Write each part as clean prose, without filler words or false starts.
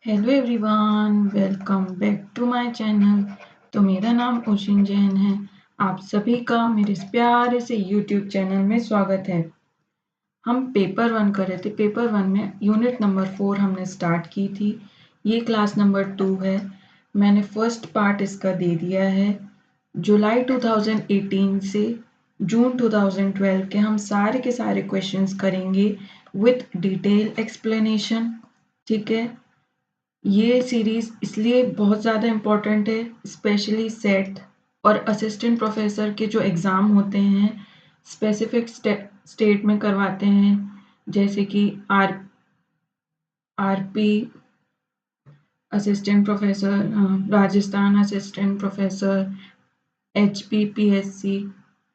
Hello everyone, welcome back to my channel. तो मेरा नाम ओशिन जैन है। आप सभी का मेरे इस प्यारे से यूट्यूब चैनल में स्वागत है। हम पेपर 1 कर रहे थे। पेपर 1 में यूनिट नंबर 4 हमने स्टार्ट की थी। ये क्लास नंबर 2 है। मैंने फर्स्ट पार्ट इसका दे दिया है। जुलाई 2018 से जून 2012 के हम सारे के सारे क्वेश्चंस करेंगे विथ डिटेल एक्सप्लेनेशन। ठीक है। ये सीरीज़ इसलिए बहुत ज़्यादा इम्पोर्टेंट है, स्पेशली सेट और असिस्टेंट प्रोफेसर के जो एग्ज़ाम होते हैं स्पेसिफिक स्टेट में करवाते हैं, जैसे कि RP assistant professor, Rajasthan assistant professor, HPPSC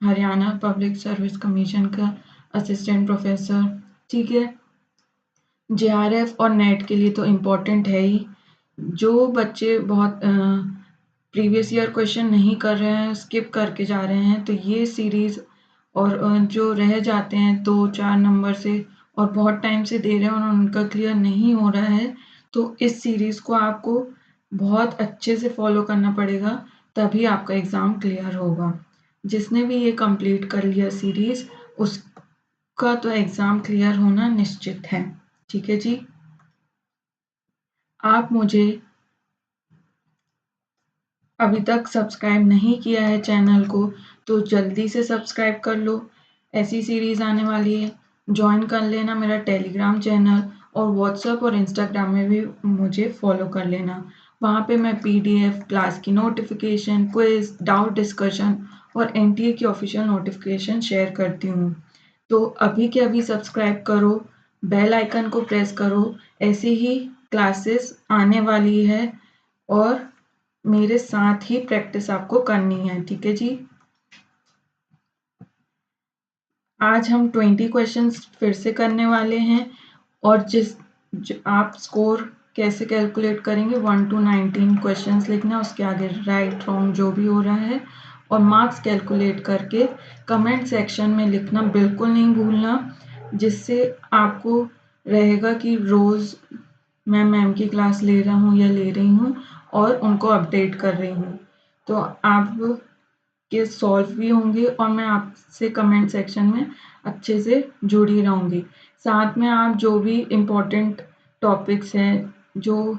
Haryana public service commission का असिस्टेंट प्रोफेसर। ठीक है। JRF और नेट के लिए तो इम्पोर्टेंट है ही। जो बच्चे बहुत प्रीवियस ईयर क्वेश्चन नहीं कर रहे हैं, स्किप करके जा रहे हैं, तो ये सीरीज़ और जो रह जाते हैं 2-4 नंबर से और बहुत टाइम से दे रहे हैं और उनका क्लियर नहीं हो रहा है, तो इस सीरीज़ को आपको बहुत अच्छे से फॉलो करना पड़ेगा, तभी आपका एग्ज़ाम क्लियर होगा। जिसने भी ये कंप्लीट कर लिया सीरीज़, उसका तो एग्ज़ाम क्लियर होना निश्चित है। ठीक है जी। आप मुझे अभी तक सब्सक्राइब नहीं किया है चैनल को, तो जल्दी से सब्सक्राइब कर लो। ऐसी सीरीज़ आने वाली है। जॉइन कर लेना मेरा टेलीग्राम चैनल और व्हाट्सएप और इंस्टाग्राम में भी मुझे फॉलो कर लेना। वहाँ पे मैं PDF, क्लास की नोटिफिकेशन, क्विज़, डाउट डिस्कशन और NTA की ऑफिशियल नोटिफिकेशन शेयर करती हूँ। तो अभी के अभी सब्सक्राइब करो, बेल आइकन को प्रेस करो। ऐसी ही क्लासेस आने वाली है और मेरे साथ ही प्रैक्टिस आपको करनी है। ठीक है जी। आज हम 20 क्वेश्चंस फिर से करने वाले हैं और आप स्कोर कैसे कैलकुलेट करेंगे, 1 to 19 क्वेश्चंस लिखना, उसके आगे राइट रॉन्ग जो भी हो रहा है और मार्क्स कैलकुलेट करके कमेंट सेक्शन में लिखना बिल्कुल नहीं भूलना, जिससे आपको रहेगा कि रोज़ मैं मैम की क्लास ले रहा हूँ या ले रही हूँ और उनको अपडेट कर रही हूँ। तो आप के सॉल्व भी होंगे और मैं आपसे कमेंट सेक्शन में अच्छे से जुड़ी रहूँगी। साथ में आप जो भी इम्पोर्टेंट टॉपिक्स हैं, जो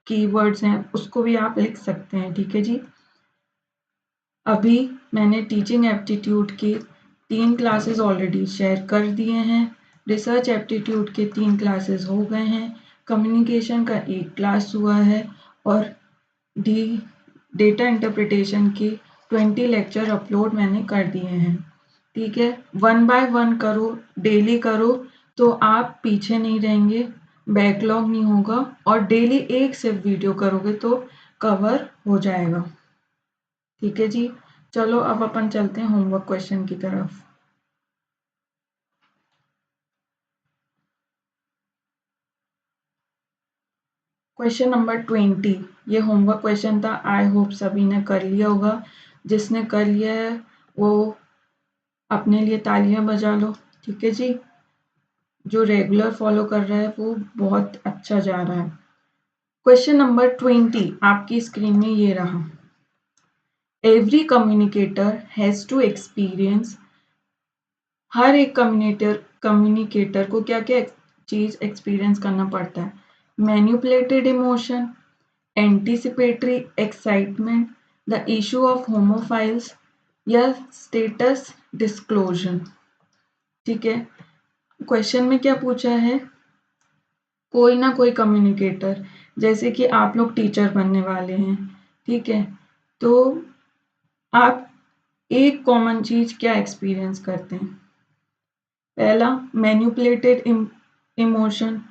कीवर्ड्स हैं, उसको भी आप लिख सकते हैं। ठीक है जी। अभी मैंने टीचिंग एप्टीट्यूड की 3 क्लासेस ऑलरेडी शेयर कर दिए हैं। रिसर्च एप्टीट्यूड के 3 क्लासेस हो गए हैं। कम्युनिकेशन का 1 क्लास हुआ है और डी डेटा इंटरप्रिटेशन की 20 लेक्चर अपलोड मैंने कर दिए हैं। ठीक है। 1 बाय 1 करो, डेली करो, तो आप पीछे नहीं रहेंगे, बैकलॉग नहीं होगा और डेली एक सिर्फ वीडियो करोगे तो कवर हो जाएगा। ठीक है जी। चलो अब अपन चलते हैं होमवर्क क्वेश्चन की तरफ। क्वेश्चन नंबर 20 ये होमवर्क क्वेश्चन था। आई होप सभी ने कर लिया होगा। जिसने कर लिया है वो अपने लिए तालियां बजा लो। ठीक है जी। जो रेगुलर फॉलो कर रहा है वो बहुत अच्छा जा रहा है। क्वेश्चन नंबर 20 आपकी स्क्रीन में ये रहा। Every communicator has to experience. हर एक कम्युनिकेटर को क्या क्या चीज़ एक्सपीरियंस करना पड़ता है। Manipulated emotion, anticipatory excitement, the issue of homophiles या स्टेटस डिस्क्लोजर। ठीक है। क्वेश्चन में क्या पूछा है, कोई ना कोई कम्युनिकेटर, जैसे कि आप लोग टीचर बनने वाले हैं। ठीक है। तो आप एक कॉमन चीज क्या एक्सपीरियंस करते हैं। पहला, मैन्युपुलेटेड इमोशन,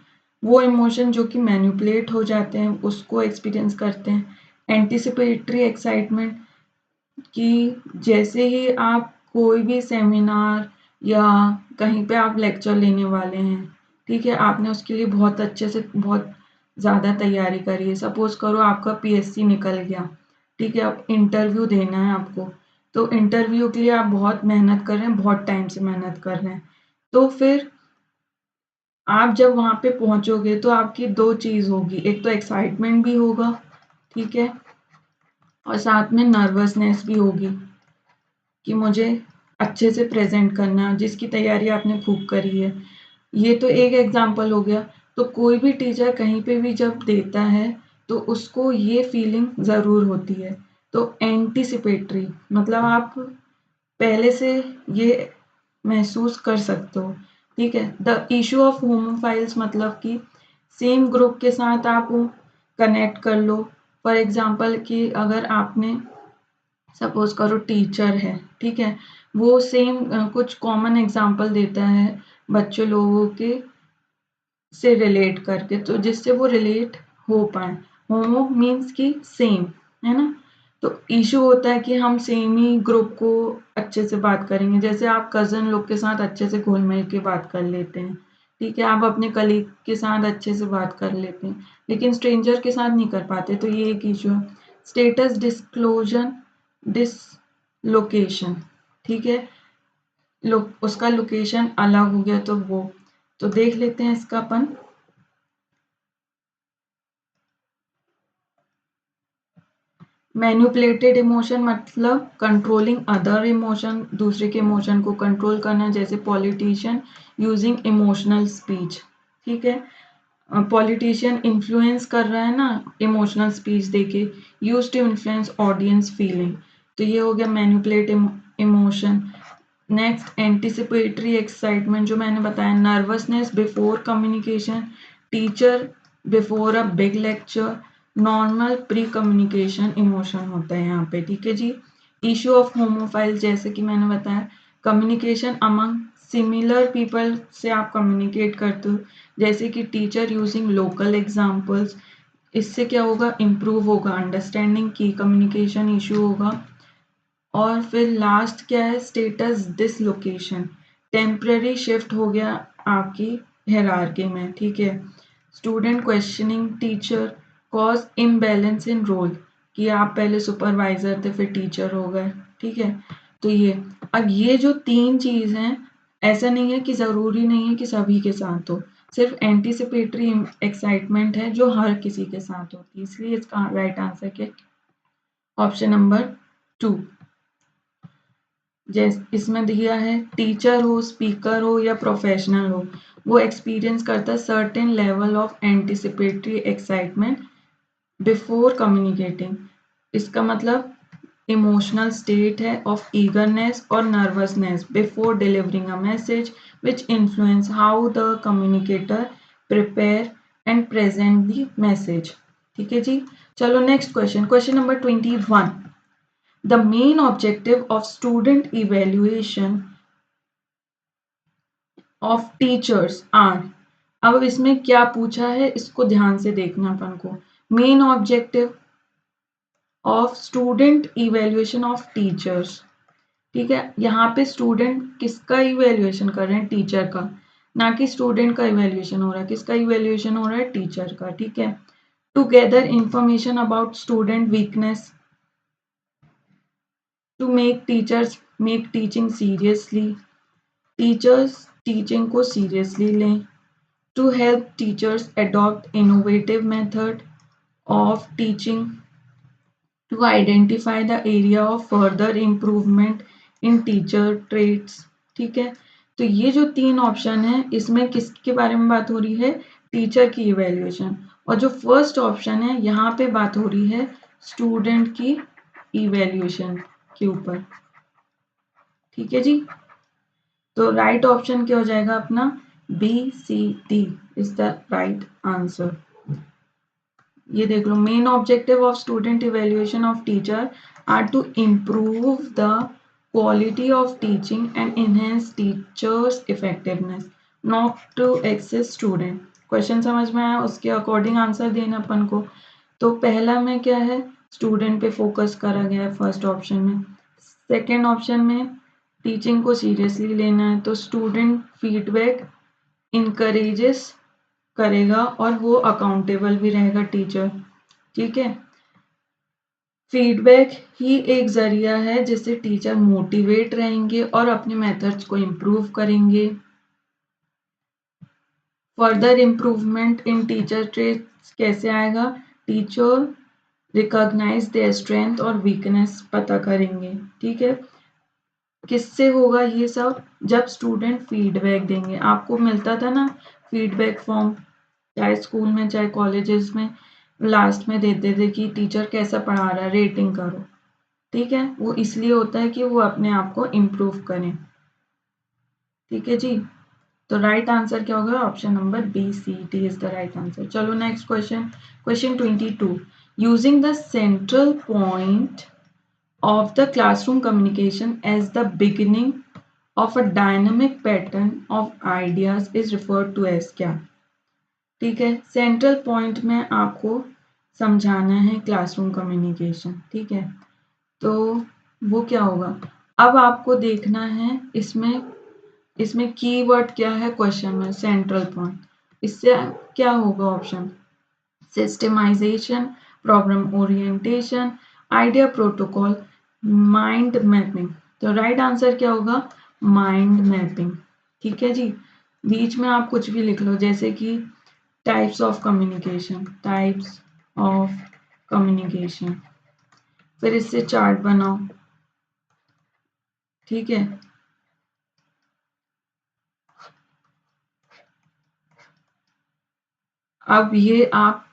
वो इमोशन जो कि मैन्युपुलेट हो जाते हैं उसको एक्सपीरियंस करते हैं। एंटिसिपेटरी एक्साइटमेंट, कि जैसे ही आप कोई भी सेमिनार या कहीं पे आप लेक्चर लेने वाले हैं, ठीक है, आपने उसके लिए बहुत अच्छे से बहुत ज़्यादा तैयारी करी है। सपोज करो आपका PSC निकल गया, ठीक है, अब इंटरव्यू देना है आपको, तो इंटरव्यू के लिए आप बहुत मेहनत कर रहे हैं, बहुत टाइम से मेहनत कर रहे हैं, तो फिर आप जब वहाँ पे पहुँचोगे तो आपकी 2 चीज़ होगी, एक तो एक्साइटमेंट भी होगा, ठीक है? और साथ में नर्वसनेस भी होगी कि मुझे अच्छे से प्रेज़ेंट करना है, जिसकी तैयारी आपने खूब करी है। ये तो एक एग्ज़ाम्पल हो गया, तो कोई भी टीचर कहीं पे भी जब देता है, तो उसको ये फीलिंग ज़रूर होती है। तो एंटीसिपेटरी मतलब आप पहले से ये महसूस कर सकते हो, ठीक है? द इश्यू ऑफ होमोफाइल्स मतलब कि सेम ग्रुप के साथ आप कनेक्ट कर लो। फॉर एग्ज़ाम्पल कि अगर आपने सपोज़ करो टीचर है, ठीक है? वो सेम कुछ कॉमन एग्ज़ाम्पल देता है बच्चे लोगों के से रिलेट करके, तो जिससे वो रिलेट हो पाएँ। होमो मीन्स कि सेम, है ना? तो इश्यू होता है कि हम सेम ही ग्रुप को अच्छे से बात करेंगे, जैसे आप कज़न लोग के साथ अच्छे से घुल-मिल के बात कर लेते हैं, ठीक है? आप अपने कलीग के साथ अच्छे से बात कर लेते हैं, लेकिन स्ट्रेंजर के साथ नहीं कर पाते, तो ये एक इश्यू है। स्टेटस डिसलोकेशन, ठीक है? उसका लोकेशन अलग हो गया तो वो। तो देख लेते हैं इसका अपन। मैनिपुलेटेड इमोशन मतलब कंट्रोलिंग अदर इमोशन, दूसरे के इमोशन को कंट्रोल करना, जैसे पॉलिटिशियन यूजिंग इमोशनल स्पीच, ठीक है? पॉलिटिशियन इन्फ्लुएंस कर रहा है ना इमोशनल स्पीच देके, use to influence audience feeling, तो ये हो गया manipulate emotion. Next anticipatory excitement जो मैंने बताया, nervousness before communication, teacher before a big lecture, normal pre communication emotion होता है यहाँ पे, ठीक है जी। इश्यू ऑफ होमोफाइल जैसे कि मैंने बताया, कम्युनिकेशन अमंग सिमिलर पीपल से आप कम्युनिकेट करते हो, जैसे कि टीचर यूजिंग लोकल एग्जाम्पल्स, इससे क्या होगा, इम्प्रूव होगा अंडरस्टैंडिंग की, कम्युनिकेशन इशू होगा। और फिर लास्ट क्या है, स्टेटस डिसलोकेशन, टेम्पररी शिफ्ट हो गया आपकी हायरार्की में, ठीक है? Student questioning teacher cause imbalance in role, कि आप पहले सुपरवाइजर थे फिर टीचर हो गए, ठीक है? तो ये अब ये जो 3 चीज़ हैं, ऐसा नहीं है कि ज़रूरी नहीं है कि सभी के साथ हो, सिर्फ एंटिसिपेटरी एक्साइटमेंट है जो हर किसी के साथ होती है, इसलिए इसका राइट आंसर क्या, ऑप्शन नंबर 2। जैस इसमें दिया है टीचर हो, स्पीकर हो या प्रोफेशनल हो, वो एक्सपीरियंस करता है certain level of anticipatory excitement before communicating. इसका मतलब इमोशनल स्टेट है ऑफ ईगरनेस और nervousness before delivering a message which influence how the communicator prepare and present the message, ठीक है जी। चलो next question, question number 21। The main objective of student evaluation of teachers are, अब इसमें क्या पूछा है इसको ध्यान से देखना अपन को। Main objective of student evaluation of teachers, ठीक है? यहाँ पे स्टूडेंट किसका इवेल्युएशन कर रहे हैं, टीचर का, ना कि स्टूडेंट का इवेल्युएशन हो रहा है, किसका इवेल्युएशन हो रहा है, टीचर का, ठीक है? To gather information about student weakness, to make teachers make teaching seriously, teachers teaching को सीरियसली लें, to help teachers adopt innovative method of teaching, to identify the area of further improvement in teacher traits, ठीक है? तो ये जो 3 option है इसमें किसके बारे में बात हो रही है, टीचर की इवेल्युएशन, और जो फर्स्ट ऑप्शन है यहाँ पे बात हो रही है स्टूडेंट की इवेल्युएशन के ऊपर, ठीक है जी। तो राइट ऑप्शन क्या हो जाएगा अपना, B C D is the right answer. ये देख लो, main objective of student evaluation of teacher are to improve the quality of teaching and enhance teachers effectiveness, not to access student. Question समझ में आया, उसके अकॉर्डिंग आंसर देना अपन को। तो पहला में क्या है, स्टूडेंट पे फोकस करा गया है फर्स्ट ऑप्शन में। सेकेंड ऑप्शन में टीचिंग को सीरियसली लेना है, तो स्टूडेंट फीडबैक इनकरेजेस करेगा और वो अकाउंटेबल भी रहेगा टीचर, ठीक है? फीडबैक ही एक जरिया है जिससे टीचर मोटिवेट रहेंगे और अपने मेथड्स को इम्प्रूव करेंगे। Further improvement in teacher traits कैसे आएगा? टीचर रिकॉग्नाइज देयर स्ट्रेंथ और वीकनेस पता करेंगे, ठीक है। किससे होगा ये सब? जब स्टूडेंट फीडबैक देंगे। आपको मिलता था ना फीडबैक फॉर्म, चाहे स्कूल में चाहे कॉलेजेस में, लास्ट में देते थे कि टीचर कैसा पढ़ा रहा है, रेटिंग करो, ठीक है। वो इसलिए होता है कि वो अपने आप को इम्प्रूव करें, ठीक है जी। तो राइट आंसर क्या होगा? Option number B, C, D is the right answer. चलो next question, question 22। Using the central point of the classroom communication as the beginning of a dynamic pattern of ideas is referred to as क्या? ठीक है, central point में आपको समझाना है classroom communication, ठीक है। तो वो क्या होगा? अब आपको देखना है इसमें, इसमें कीवर्ड क्या है क्वेश्चन में? Central point. इससे क्या होगा option? Systematisation, problem orientation, idea protocol, mind mapping. तो राइट आंसर क्या होगा? माइंड मैपिंग, ठीक है जी। बीच में आप कुछ भी लिख लो, जैसे कि types of communication, types of communication, फिर इससे चार्ट बनाओ, ठीक है। अब ये आप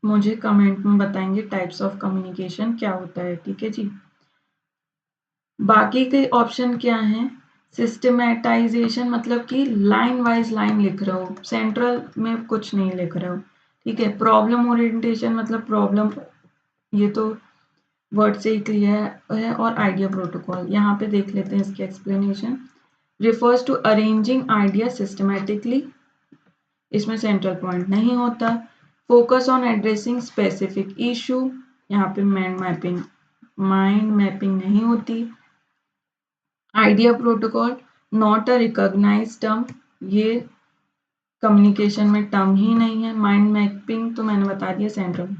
मुझे कमेंट में बताएंगे टाइप्स ऑफ कम्युनिकेशन क्या होता है, ठीक है जी। बाकी के ऑप्शन क्या हैं? सिस्टमेटाइजेशन मतलब कि लाइन वाइज लाइन लिख रहे हो, सेंट्रल में कुछ नहीं लिख रहे हो, ठीक है। प्रॉब्लम ओरिएंटेशन मतलब प्रॉब्लम, ये तो वर्ड से ही क्लियर है। और आइडिया प्रोटोकॉल, यहाँ पे देख लेते हैं इसकी explanation. Refers to arranging idea systematically, इसमें सेंट्रल पॉइंट नहीं होता। Focus on addressing specific issue, यहाँ पे माइंड मैपिंग नहीं होती। Idea protocol not a recognised term, ये कम्युनिकेशन में टर्म ही नहीं है। माइंड मैपिंग तो मैंने बता दिया सेंट्रल।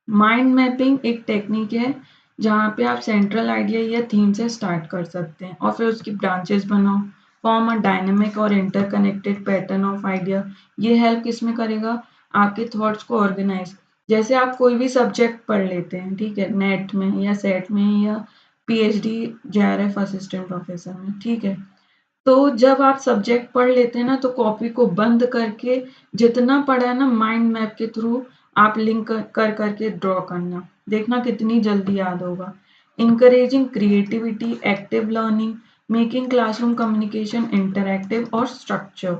माइंड मैपिंग एक टेक्निक है जहाँ पे आप सेंट्रल आइडिया या थीम से स्टार्ट कर सकते हैं और फिर उसकी ब्रांचेस बनाओ, फॉर्म अ डायनेमिक और इंटरकनेक्टेड पैटर्न ऑफ आइडिया। ये हेल्प किसमें करेगा? आपके थॉट्स को ऑर्गेनाइज। जैसे आप कोई भी सब्जेक्ट पढ़ लेते हैं, ठीक है, नेट में या सेट में या पीएचडी जेआरएफ असिस्टेंट प्रोफेसर में, ठीक है। तो जब आप सब्जेक्ट पढ़ लेते हैं ना, तो कॉपी को बंद करके जितना पढ़ा है ना, माइंड मैप के थ्रू आप लिंक कर करके ड्रॉ करना, देखना कितनी जल्दी याद होगा। Encouraging creativity, active learning, making classroom communication interactive और स्ट्रक्चर,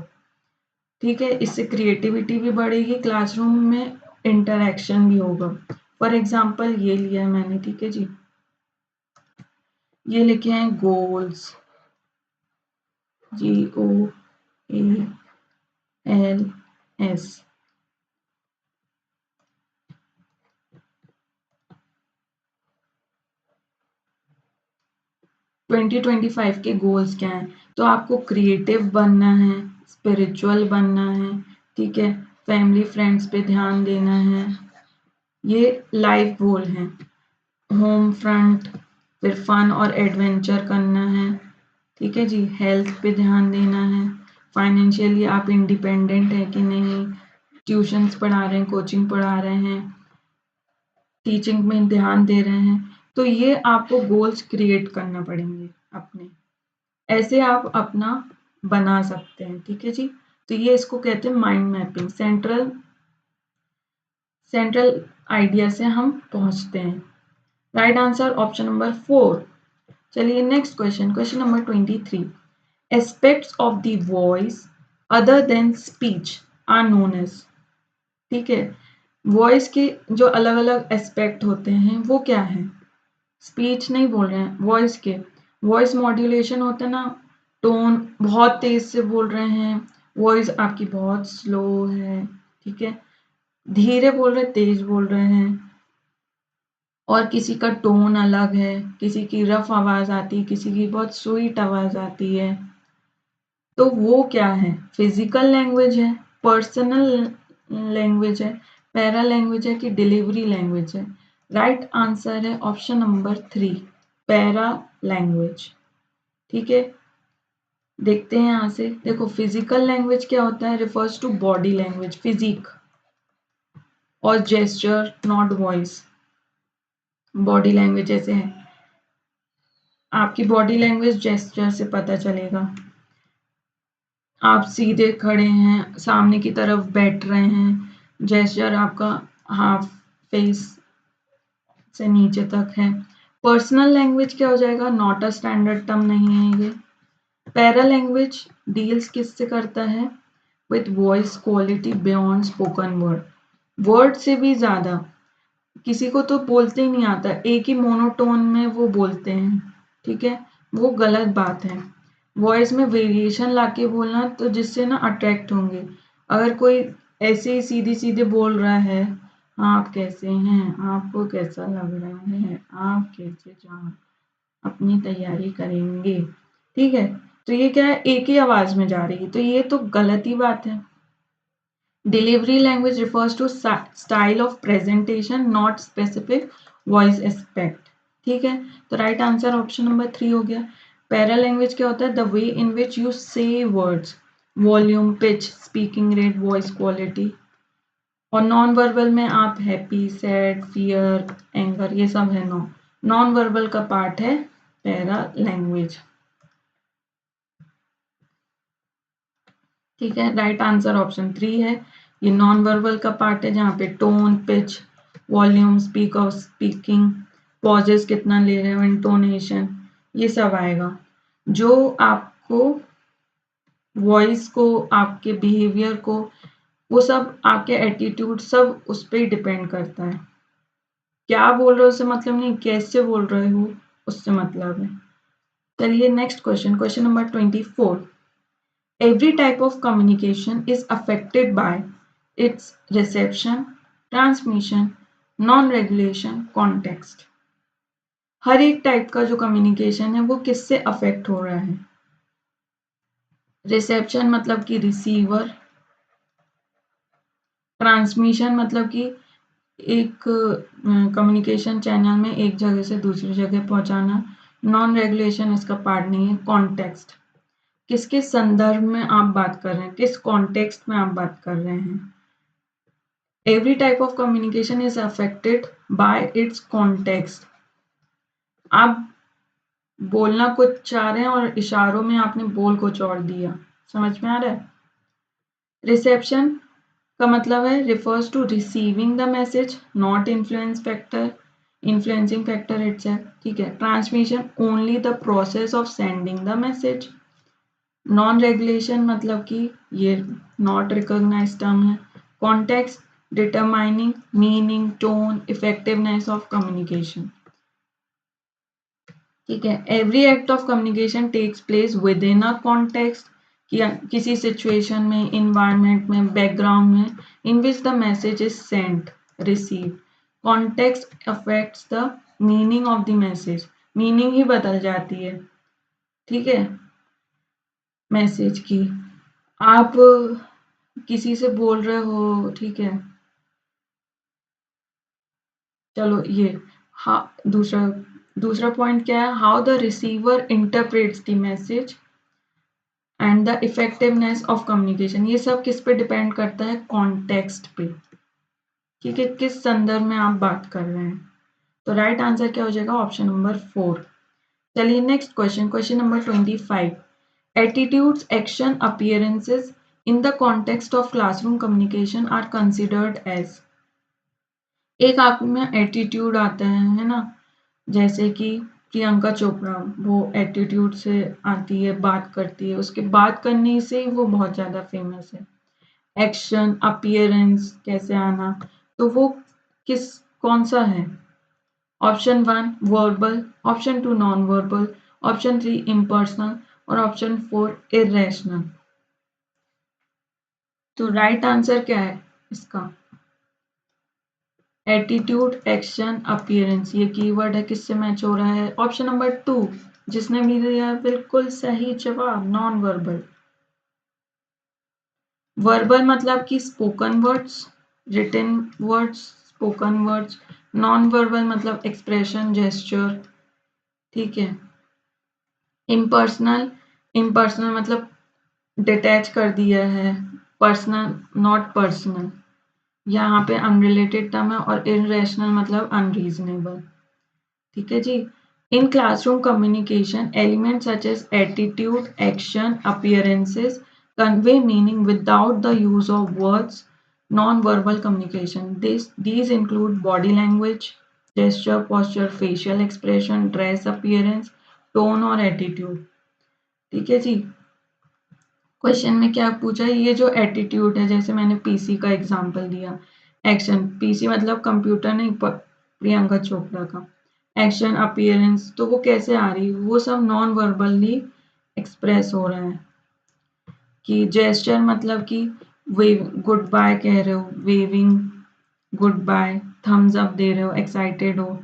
ठीक है। इससे क्रिएटिविटी भी बढ़ेगी, क्लासरूम में इंटरैक्शन भी होगा। फॉर एग्जाम्पल ये लिया है मैंने, ठीक है जी। ये लिखे हैं गोल्स, GOALS। 2025 के गोल्स क्या हैं? तो आपको क्रिएटिव बनना है, स्पिरिचुअल बनना है, ठीक है, फैमिली फ्रेंड्स पे ध्यान देना है, ये लाइफ गोल हैं। होम फ्रंट, फिर फन और एडवेंचर करना है, ठीक है जी। हेल्थ पे ध्यान देना है, फाइनेंशियली आप इंडिपेंडेंट है कि नहीं, ट्यूशंस पढ़ा रहे हैं, कोचिंग पढ़ा रहे हैं, टीचिंग में ध्यान दे रहे हैं। तो ये आपको गोल्स क्रिएट करना पड़ेंगे अपने, ऐसे आप अपना बना सकते हैं, ठीक है जी। तो ये इसको कहते हैं माइंड मैपिंग। सेंट्रल आइडिया से हम पहुंचते हैं। Right answer option number 4। चलिए next question, question number 23। Aspects of the voice other than speech are known as, ठीक है। वॉइस के जो अलग अलग एस्पेक्ट होते हैं वो क्या है? स्पीच नहीं बोल रहे हैं, वॉइस के। वॉइस मॉड्यूलेशन होता है ना, टोन बहुत तेज से बोल रहे हैं, वॉइस आपकी बहुत स्लो है, ठीक है, धीरे बोल रहे तेज बोल रहे हैं, और किसी का टोन अलग है, किसी की रफ आवाज आती है, किसी की बहुत स्वीट आवाज आती है। तो वो क्या है? फिजिकल लैंग्वेज है, पर्सनल लैंग्वेज है, पैरा लैंग्वेज है कि डिलीवरी लैंग्वेज है? राइट आंसर है ऑप्शन नंबर 3, पैरा लैंग्वेज, ठीक है। देखते हैं यहाँ से। देखो फिजिकल लैंग्वेज क्या होता है, refers to body language, physique और gesture not voice. Body language ऐसे है, आपकी बॉडी लैंग्वेज जेस्चर से पता चलेगा। आप सीधे खड़े हैं, सामने की तरफ बैठ रहे हैं, जेस्चर आपका हाफ फेस से नीचे तक है। पर्सनल लैंग्वेज क्या हो जाएगा, नॉट अ स्टैंडर्ड टर्म नहीं है ये। पैरा लैंग्वेज डील्स किससे करता है, with voice quality beyond spoken word. Word से भी ज्यादा, किसी को तो बोलते ही नहीं आता, एक ही मोनोटोन में वो बोलते हैं, ठीक है, वो गलत बात है। वॉइस में वेरिएशन लाके बोलना, तो जिससे ना अट्रैक्ट होंगे। अगर कोई ऐसे ही सीधे सीधे बोल रहा है, आप कैसे हैं, आपको कैसा लग रहा है, आप कैसे जहाँ अपनी तैयारी करेंगे, ठीक है, तो ये क्या है, एक ही आवाज में जा रही है, तो ये तो गलत ही बात है। Delivery language refers to style of presentation not specific voice aspect, ठीक है, तो राइट आंसर ऑप्शन नंबर 3 हो गया। पैरा लैंग्वेज क्या होता है, the way in which you say words, volume, pitch, speaking rate, voice quality. और नॉन वर्बल में आप हैप्पी, सैड, फियर, एंगर, ये सब है। नॉन वर्बल का पार्ट है पैरा लैंग्वेज, ठीक है, राइट आंसर ऑप्शन 3 है। ये नॉन वर्बल का पार्ट है, जहाँ पे tone, pitch, volume, speak of speaking, pauses कितना ले रहे हो, इंटोनेशन, ये सब आएगा। जो आपको वॉइस को, आपके बिहेवियर को, वो सब आपके एटीट्यूड, सब उस पर डिपेंड करता है। क्या बोल रहे हो उससे मतलब नहीं, कैसे बोल रहे हो उससे मतलब है। चलिए next question, question number 24। Every type of communication is affected by its reception, transmission, non-regulation, context. हर एक टाइप का जो कम्युनिकेशन है वो किससे अफेक्ट हो रहा है। रिसेप्शन मतलब कि रिसीवर, ट्रांसमिशन मतलब कि एक कम्युनिकेशन चैनल में एक जगह से दूसरी जगह पहुंचाना। नॉन रेगुलेशन इसका पार्ट नहीं है। कॉन्टेक्स्ट, किसके संदर्भ में आप बात कर रहे हैं, किस कॉन्टेक्स्ट में आप बात कर रहे हैं। Every type of communication is affected by its context. आप बोलना कुछ चाह रहे हैं और इशारों में आपने बोल कुछ और दिया, समझ में आ रहा है। रिसेप्शन का मतलब है refers to receiving the message, not influencing factor itself, ठीक है। Transmission only the process of sending the message. Non regulation मतलब कि ये नॉट रिकॉग्नाइज्ड टर्म है। Context determining meaning, tone, effectiveness of communication, ठीक है। Every act of communication takes place within a context, किसी situation में, environment में, background में, in which the message is sent, receive. Context affects the meaning of the message, meaning ही बदल जाती है, ठीक है, मैसेज की। आप किसी से बोल रहे हो, ठीक है, चलो ये, हाँ, दूसरा दूसरा पॉइंट क्या है, how the receiver interprets the message and the effectiveness of communication. ये सब किस पे डिपेंड करता है, कॉन्टेक्स्ट पे, ठीक है, किस संदर्भ में आप बात कर रहे हैं। तो राइट आंसर क्या हो जाएगा, ऑप्शन नंबर 4। चलिए next question, question number 25। Attitudes, action, appearances in the context of classroom communication are considered as. एक आप में एटीट्यूड आता है ना, जैसे कि प्रियंका चोपड़ा, वो एटीट्यूड से आती है, बात करती है, उसके बात करने से ही वो बहुत ज्यादा फेमस है। एक्शन, अपीयरेंस, कैसे आना, तो वो किस, कौन सा है। Option 1 verbal, option 2 non verbal, option 3 impersonal और ऑप्शन 4 इरेशनल। तो राइट आंसर क्या है इसका, एटीट्यूड, एक्शन, अपीयरेंस, ये कीवर्ड है, किससे मैच हो रहा है, ऑप्शन नंबर 2, जिसने भी दिया बिल्कुल सही जवाब, नॉन वर्बल। वर्बल मतलब कि spoken words, written words, spoken words. Non verbal मतलब एक्सप्रेशन, जेस्चर, ठीक है। इम्पर्सनल इम्पर्सनल मतलब डिटैच कर दिया है, पर्सनल नॉट पर्सनल, यहाँ पे अनरिलेटेड टर्म है, और इररेशनल मतलब अनरीजनेबल। ठीक है जी। In classroom communication element such as attitude, action, appearances convey meaning without the use of words. Non-verbal communication, these include body language, gesture, posture, facial expression, dress, appearance, tone और attitude। ठीक है जी। Question में क्या पूछा है, ये जो attitude है, जैसे मैंने पीसी का एग्जांपल दिया, एक्शन, पीसी मतलब कंप्यूटर नहीं, प्रियंका चोपड़ा का, एक्शन, अपीयरेंस, तो वो कैसे आ रही, वो सब नॉन वर्बली एक्सप्रेस हो रहा है। कि जेस्चर मतलब कि वेव, गुड बाय कह रहे हो, waving goodbye, thumbs up दे रहे हो, एक्साइटेड हो,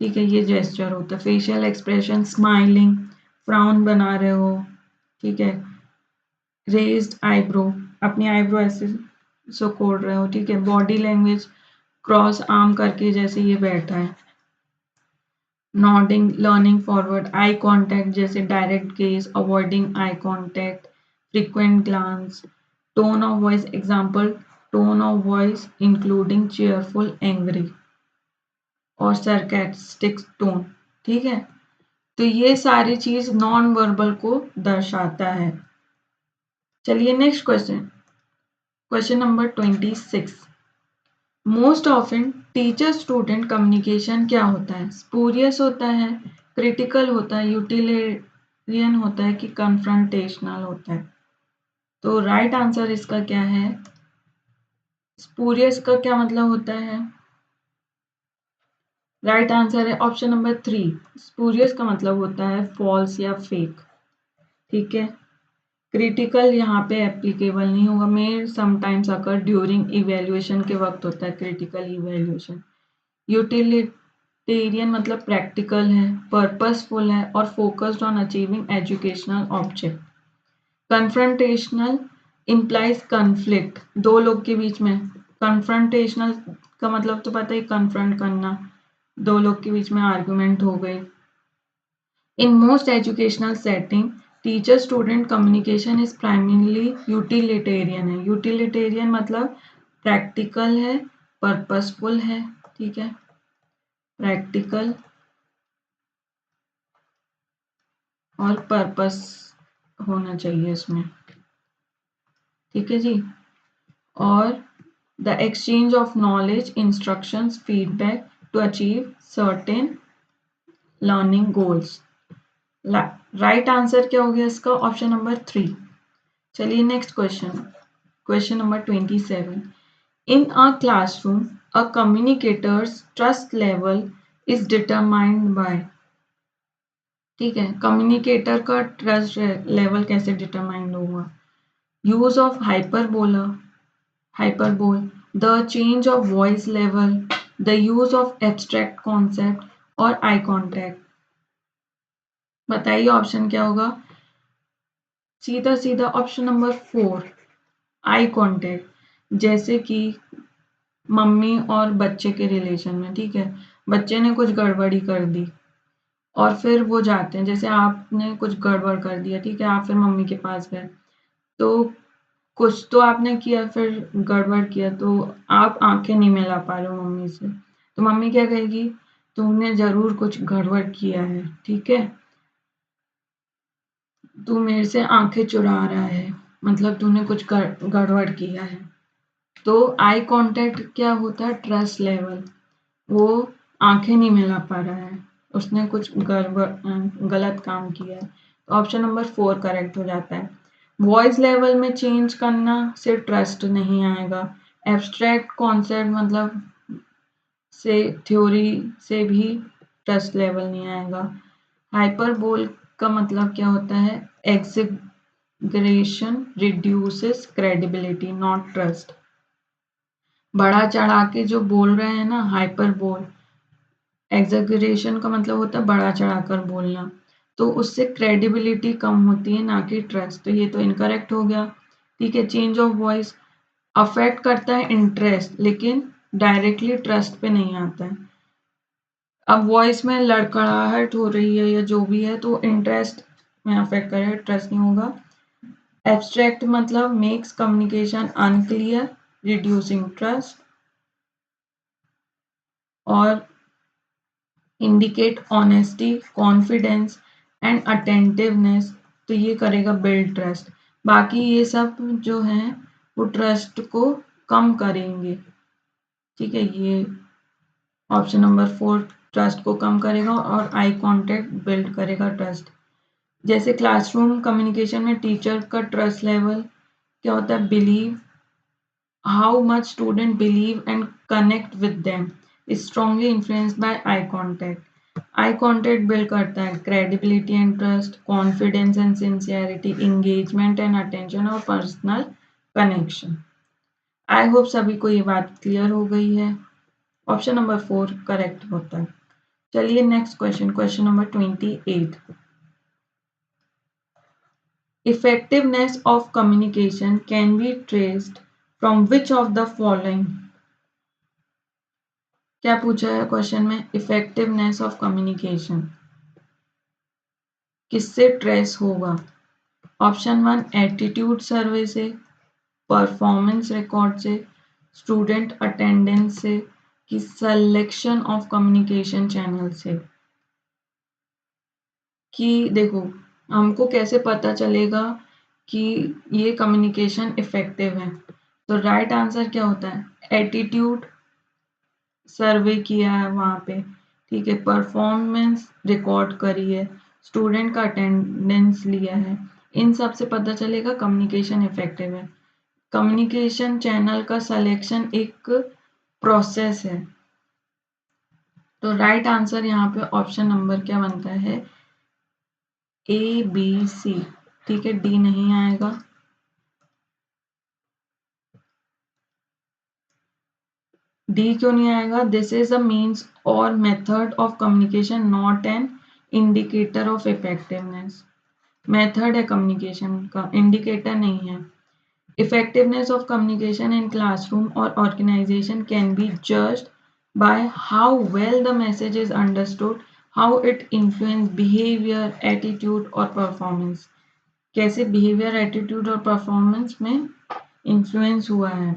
ठीक है, ये जेस्चर होता है। फेशियल एक्सप्रेशन, स्माइलिंग, फ्राउन बना रहे हो, ठीक है, रेज्ड आईब्रो, अपनी आईब्रो ऐसे सिकोड़ रहे हो, ठीक है। बॉडी लैंग्वेज, क्रॉस आर्म करके जैसे ये बैठा है, nodding, learning forward, eye contact जैसे direct gaze, avoiding eye contact, frequent glance, tone of voice, example, tone of voice including cheerful, angry और सरकास्टिक टोन। ठीक है, तो ये सारी चीज नॉन वर्बल को दर्शाता है। चलिए next question, question number 26। Most often teacher student communication क्या होता है, स्पूरियस होता है, क्रिटिकल होता है, यूटिलिटेरियन होता है कि कन्फ्रंटेशनल होता है। तो राइट आंसर इसका क्या है, स्पूरियस का क्या मतलब होता है, राइट आंसर है ऑप्शन नंबर 3। स्पूरियस का मतलब होता है फॉल्स या फेक। ठीक है, क्रिटिकल यहाँ पे एप्लीकेबल नहीं होगा, मे समटाइम्स अकर ड्यूरिंग इवेल्युएशन के वक्त होता है क्रिटिकल इवेल्युएशन। यूटिलिटेरियन मतलब प्रैक्टिकल है, पर्पसफुल है और focused on achieving educational object. Confrontational implies conflict, दो लोग के बीच में। कन्फ्रंटेशनल का मतलब तो पता है, कन्फ्रंट करना, दो लोग के बीच में आर्गुमेंट हो गई। In most educational setting teacher student communication is primarily utilitarian है। यूटिलिटेरियन मतलब प्रैक्टिकल है, पर्पसफुल है, ठीक है, प्रैक्टिकल और पर्पस होना चाहिए इसमें। ठीक है जी। और the exchange of knowledge, instructions, feedback to achieve certain learning goals. Right answer क्या हो गया इसका, ऑप्शन नंबर 3। चलिए next question, question number 27। In a classroom, a communicator's trust level is determined by। ठीक है, कम्युनिकेटर का ट्रस्ट लेवल कैसे determine होगा, use of hyperbola, hyperbole, the change of voice level, the use of abstract concept और eye contact. बताइए option क्या होगा, सीधा सीधा ऑप्शन नंबर 4, आई कॉन्टैक्ट। जैसे कि मम्मी और बच्चे के रिलेशन में, ठीक है, बच्चे ने कुछ गड़बड़ी कर दी और फिर वो जाते हैं, जैसे आपने कुछ गड़बड़ कर दिया, ठीक है, आप फिर मम्मी के पास गए, तो कुछ तो आपने किया, फिर गड़बड़ किया, तो आप आंखें नहीं मिला पा रहे हो मम्मी से, तो मम्मी क्या कहेगी, तुमने जरूर कुछ गड़बड़ किया है, ठीक है, तू मेरे से आंखें चुरा रहा है, मतलब तूने कुछ गड़बड़ किया है। तो आई कांटेक्ट क्या होता है, ट्रस्ट लेवल, वो आंखें नहीं मिला पा रहा है, उसने कुछ गड़बड़ गलत काम किया है, तो ऑप्शन नंबर 4 करेक्ट हो जाता है। वॉइस लेवल में चेंज करना से ट्रस्ट नहीं आएगा। एब्स्ट्रैक्ट कॉन्सेप्ट मतलब से थ्योरी से भी ट्रस्ट लेवल नहीं आएगा। हाइपरबोल का मतलब क्या होता है, एग्जेगरेशन रिड्यूसेस क्रेडिबिलिटी नॉट ट्रस्ट। बढ़ा चढ़ा के जो बोल रहे हैं ना, हाइपरबोल, एग्जेगरेशन का मतलब होता है बढ़ा चढ़ाकर बोलना, तो उससे क्रेडिबिलिटी कम होती है, ना कि ट्रस्ट, तो ये तो इनकरेक्ट हो गया। ठीक है, चेंज ऑफ वॉइस अफेक्ट करता है इंटरेस्ट, लेकिन डायरेक्टली ट्रस्ट पे नहीं आता है। अब वॉइस में लड़खड़ाहट हो रही है या जो भी है, तो इंटरेस्ट में अफेक्ट करेगा, ट्रस्ट नहीं होगा। एब्स्ट्रैक्ट मतलब makes communication unclear, reducing trust. और indicate honesty, confidence and attentiveness, तो ये करेगा बिल्ड ट्रस्ट। बाकी ये सब जो हैं वो ट्रस्ट को कम करेंगे। ठीक है, ये ऑप्शन नंबर 4 ट्रस्ट को कम करेगा और आई कांटेक्ट बिल्ड करेगा ट्रस्ट। जैसे क्लासरूम कम्युनिकेशन में टीचर का ट्रस्ट लेवल क्या होता है, believe, how much student believe and connect with them is strongly influenced by eye contact. Eye contact build करता है credibility and trust, confidence and sincerity, engagement and attention और personal connection. I hope सभी को ये बात clear हो गई है। ऑप्शन नंबर 4 करेक्ट होता है। चलिए next question, question number 28। Effectiveness of communication can be traced from which of the following? क्या पूछा है क्वेश्चन में, इफेक्टिवनेस ऑफ कम्युनिकेशन किससे ट्रेस होगा? ऑप्शन 1 एटीट्यूड सर्वे से, परफॉर्मेंस रिकॉर्ड से, स्टूडेंट अटेंडेंस से, कि सिलेक्शन ऑफ कम्युनिकेशन चैनल से। कि देखो हमको कैसे पता चलेगा कि ये कम्युनिकेशन इफेक्टिव है, तो राइट आंसर क्या होता है, एटीट्यूड सर्वे किया है वहाँ पे, ठीक है, परफॉर्मेंस रिकॉर्ड करी है, स्टूडेंट का अटेंडेंस लिया है, इन सब से पता चलेगा कम्युनिकेशन इफेक्टिव है। कम्युनिकेशन चैनल का सिलेक्शन एक प्रोसेस है, तो राइट आंसर यहाँ पे ऑप्शन नंबर क्या बनता है, ए बी सी। ठीक है, डी नहीं आएगा। डी क्यों नहीं आएगा, दिस इज अ मीन्स और method of communication not an indicator of effectiveness. Method है कम्युनिकेशन का, इंडिकेटर नहीं है। Effectiveness of communication in classroom or organization can be judged by how well the message is understood, how it influences behavior, attitude और performance। कैसे behavior, attitude और performance में influence हुआ है।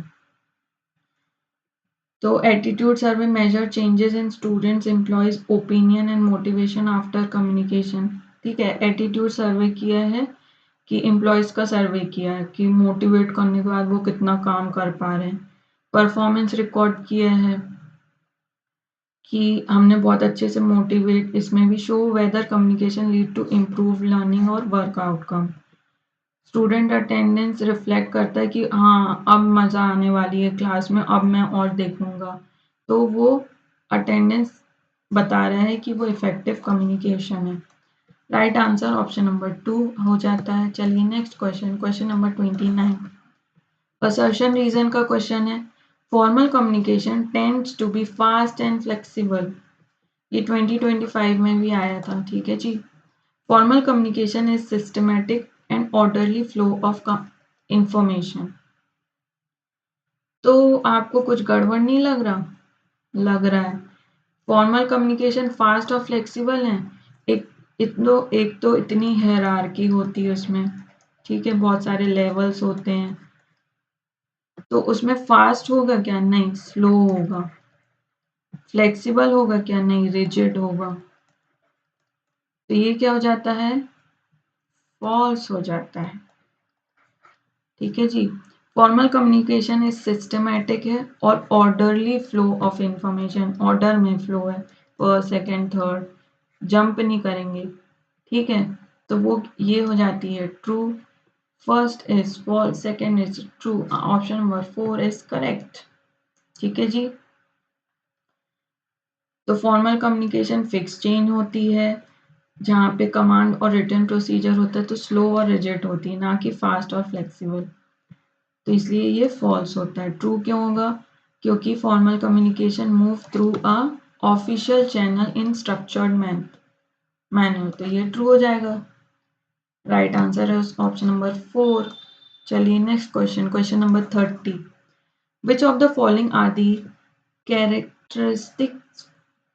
तो attitude survey measure changes in students, employees, opinion and motivation after communication। ठीक है, attitude survey किया है कि एम्प्लॉयज़ का सर्वे किया है कि मोटिवेट करने के बाद वो कितना काम कर पा रहे हैं। परफॉर्मेंस रिकॉर्ड किया है कि हमने बहुत अच्छे से मोटिवेट, इसमें भी show whether communication lead to improve learning और work outcome. Student attendance reflect करता है कि हाँ अब मज़ा आने वाली है क्लास में, अब मैं और देखूंगा, तो वो अटेंडेंस बता रहा है कि वो इफेक्टिव कम्युनिकेशन है। राइट आंसर ऑप्शन नंबर 2 हो जाता है। चलिए next question, question number 29। Assertion reason का क्वेश्चन है, formal communication tends to be fast and flexible. ये 2025 में भी आया था, ठीक है जी। Formal communication is systematic and orderly flow of information. तो आपको कुछ गड़बड़ नहीं लग रहा? लग रहा है। फॉर्मल कम्युनिकेशन फास्ट और फ्लेक्सिबल है। एक तो इतनी हायरार्की होती है उसमें, ठीक है, बहुत सारे लेवल्स होते हैं, तो उसमें फास्ट होगा क्या? नहीं, स्लो होगा। फ्लेक्सिबल होगा क्या? नहीं, रिजिड होगा। तो ये क्या हो जाता है? फॉल्स हो जाता है। ठीक है जी। फॉर्मल कम्युनिकेशन इज सिस्टमैटिक है और orderly flow of information, order में फ्लो है, फर्स्ट सेकंड थर्ड, जंप नहीं करेंगे, ठीक है, तो वो ये हो जाती है true. First is false, second is true, option number 4 is correct. ठीक है जी। तो फॉर्मल कम्युनिकेशन फिक्स चेन होती है, जहाँ पे कमांड और रिटर्न प्रोसीजर होता है, तो स्लो और रिजिड होती है, ना कि फास्ट और फ्लेक्सिबल। तो इसलिए ये फॉल्स होता है। ट्रू क्यों होगा? क्योंकि formal communication move through a official channel in structured manner, तो ये ट्रू हो जाएगा। राइट आंसर है ऑप्शन नंबर 4। चलिए next question, question number 30। Which of the following are the characteristic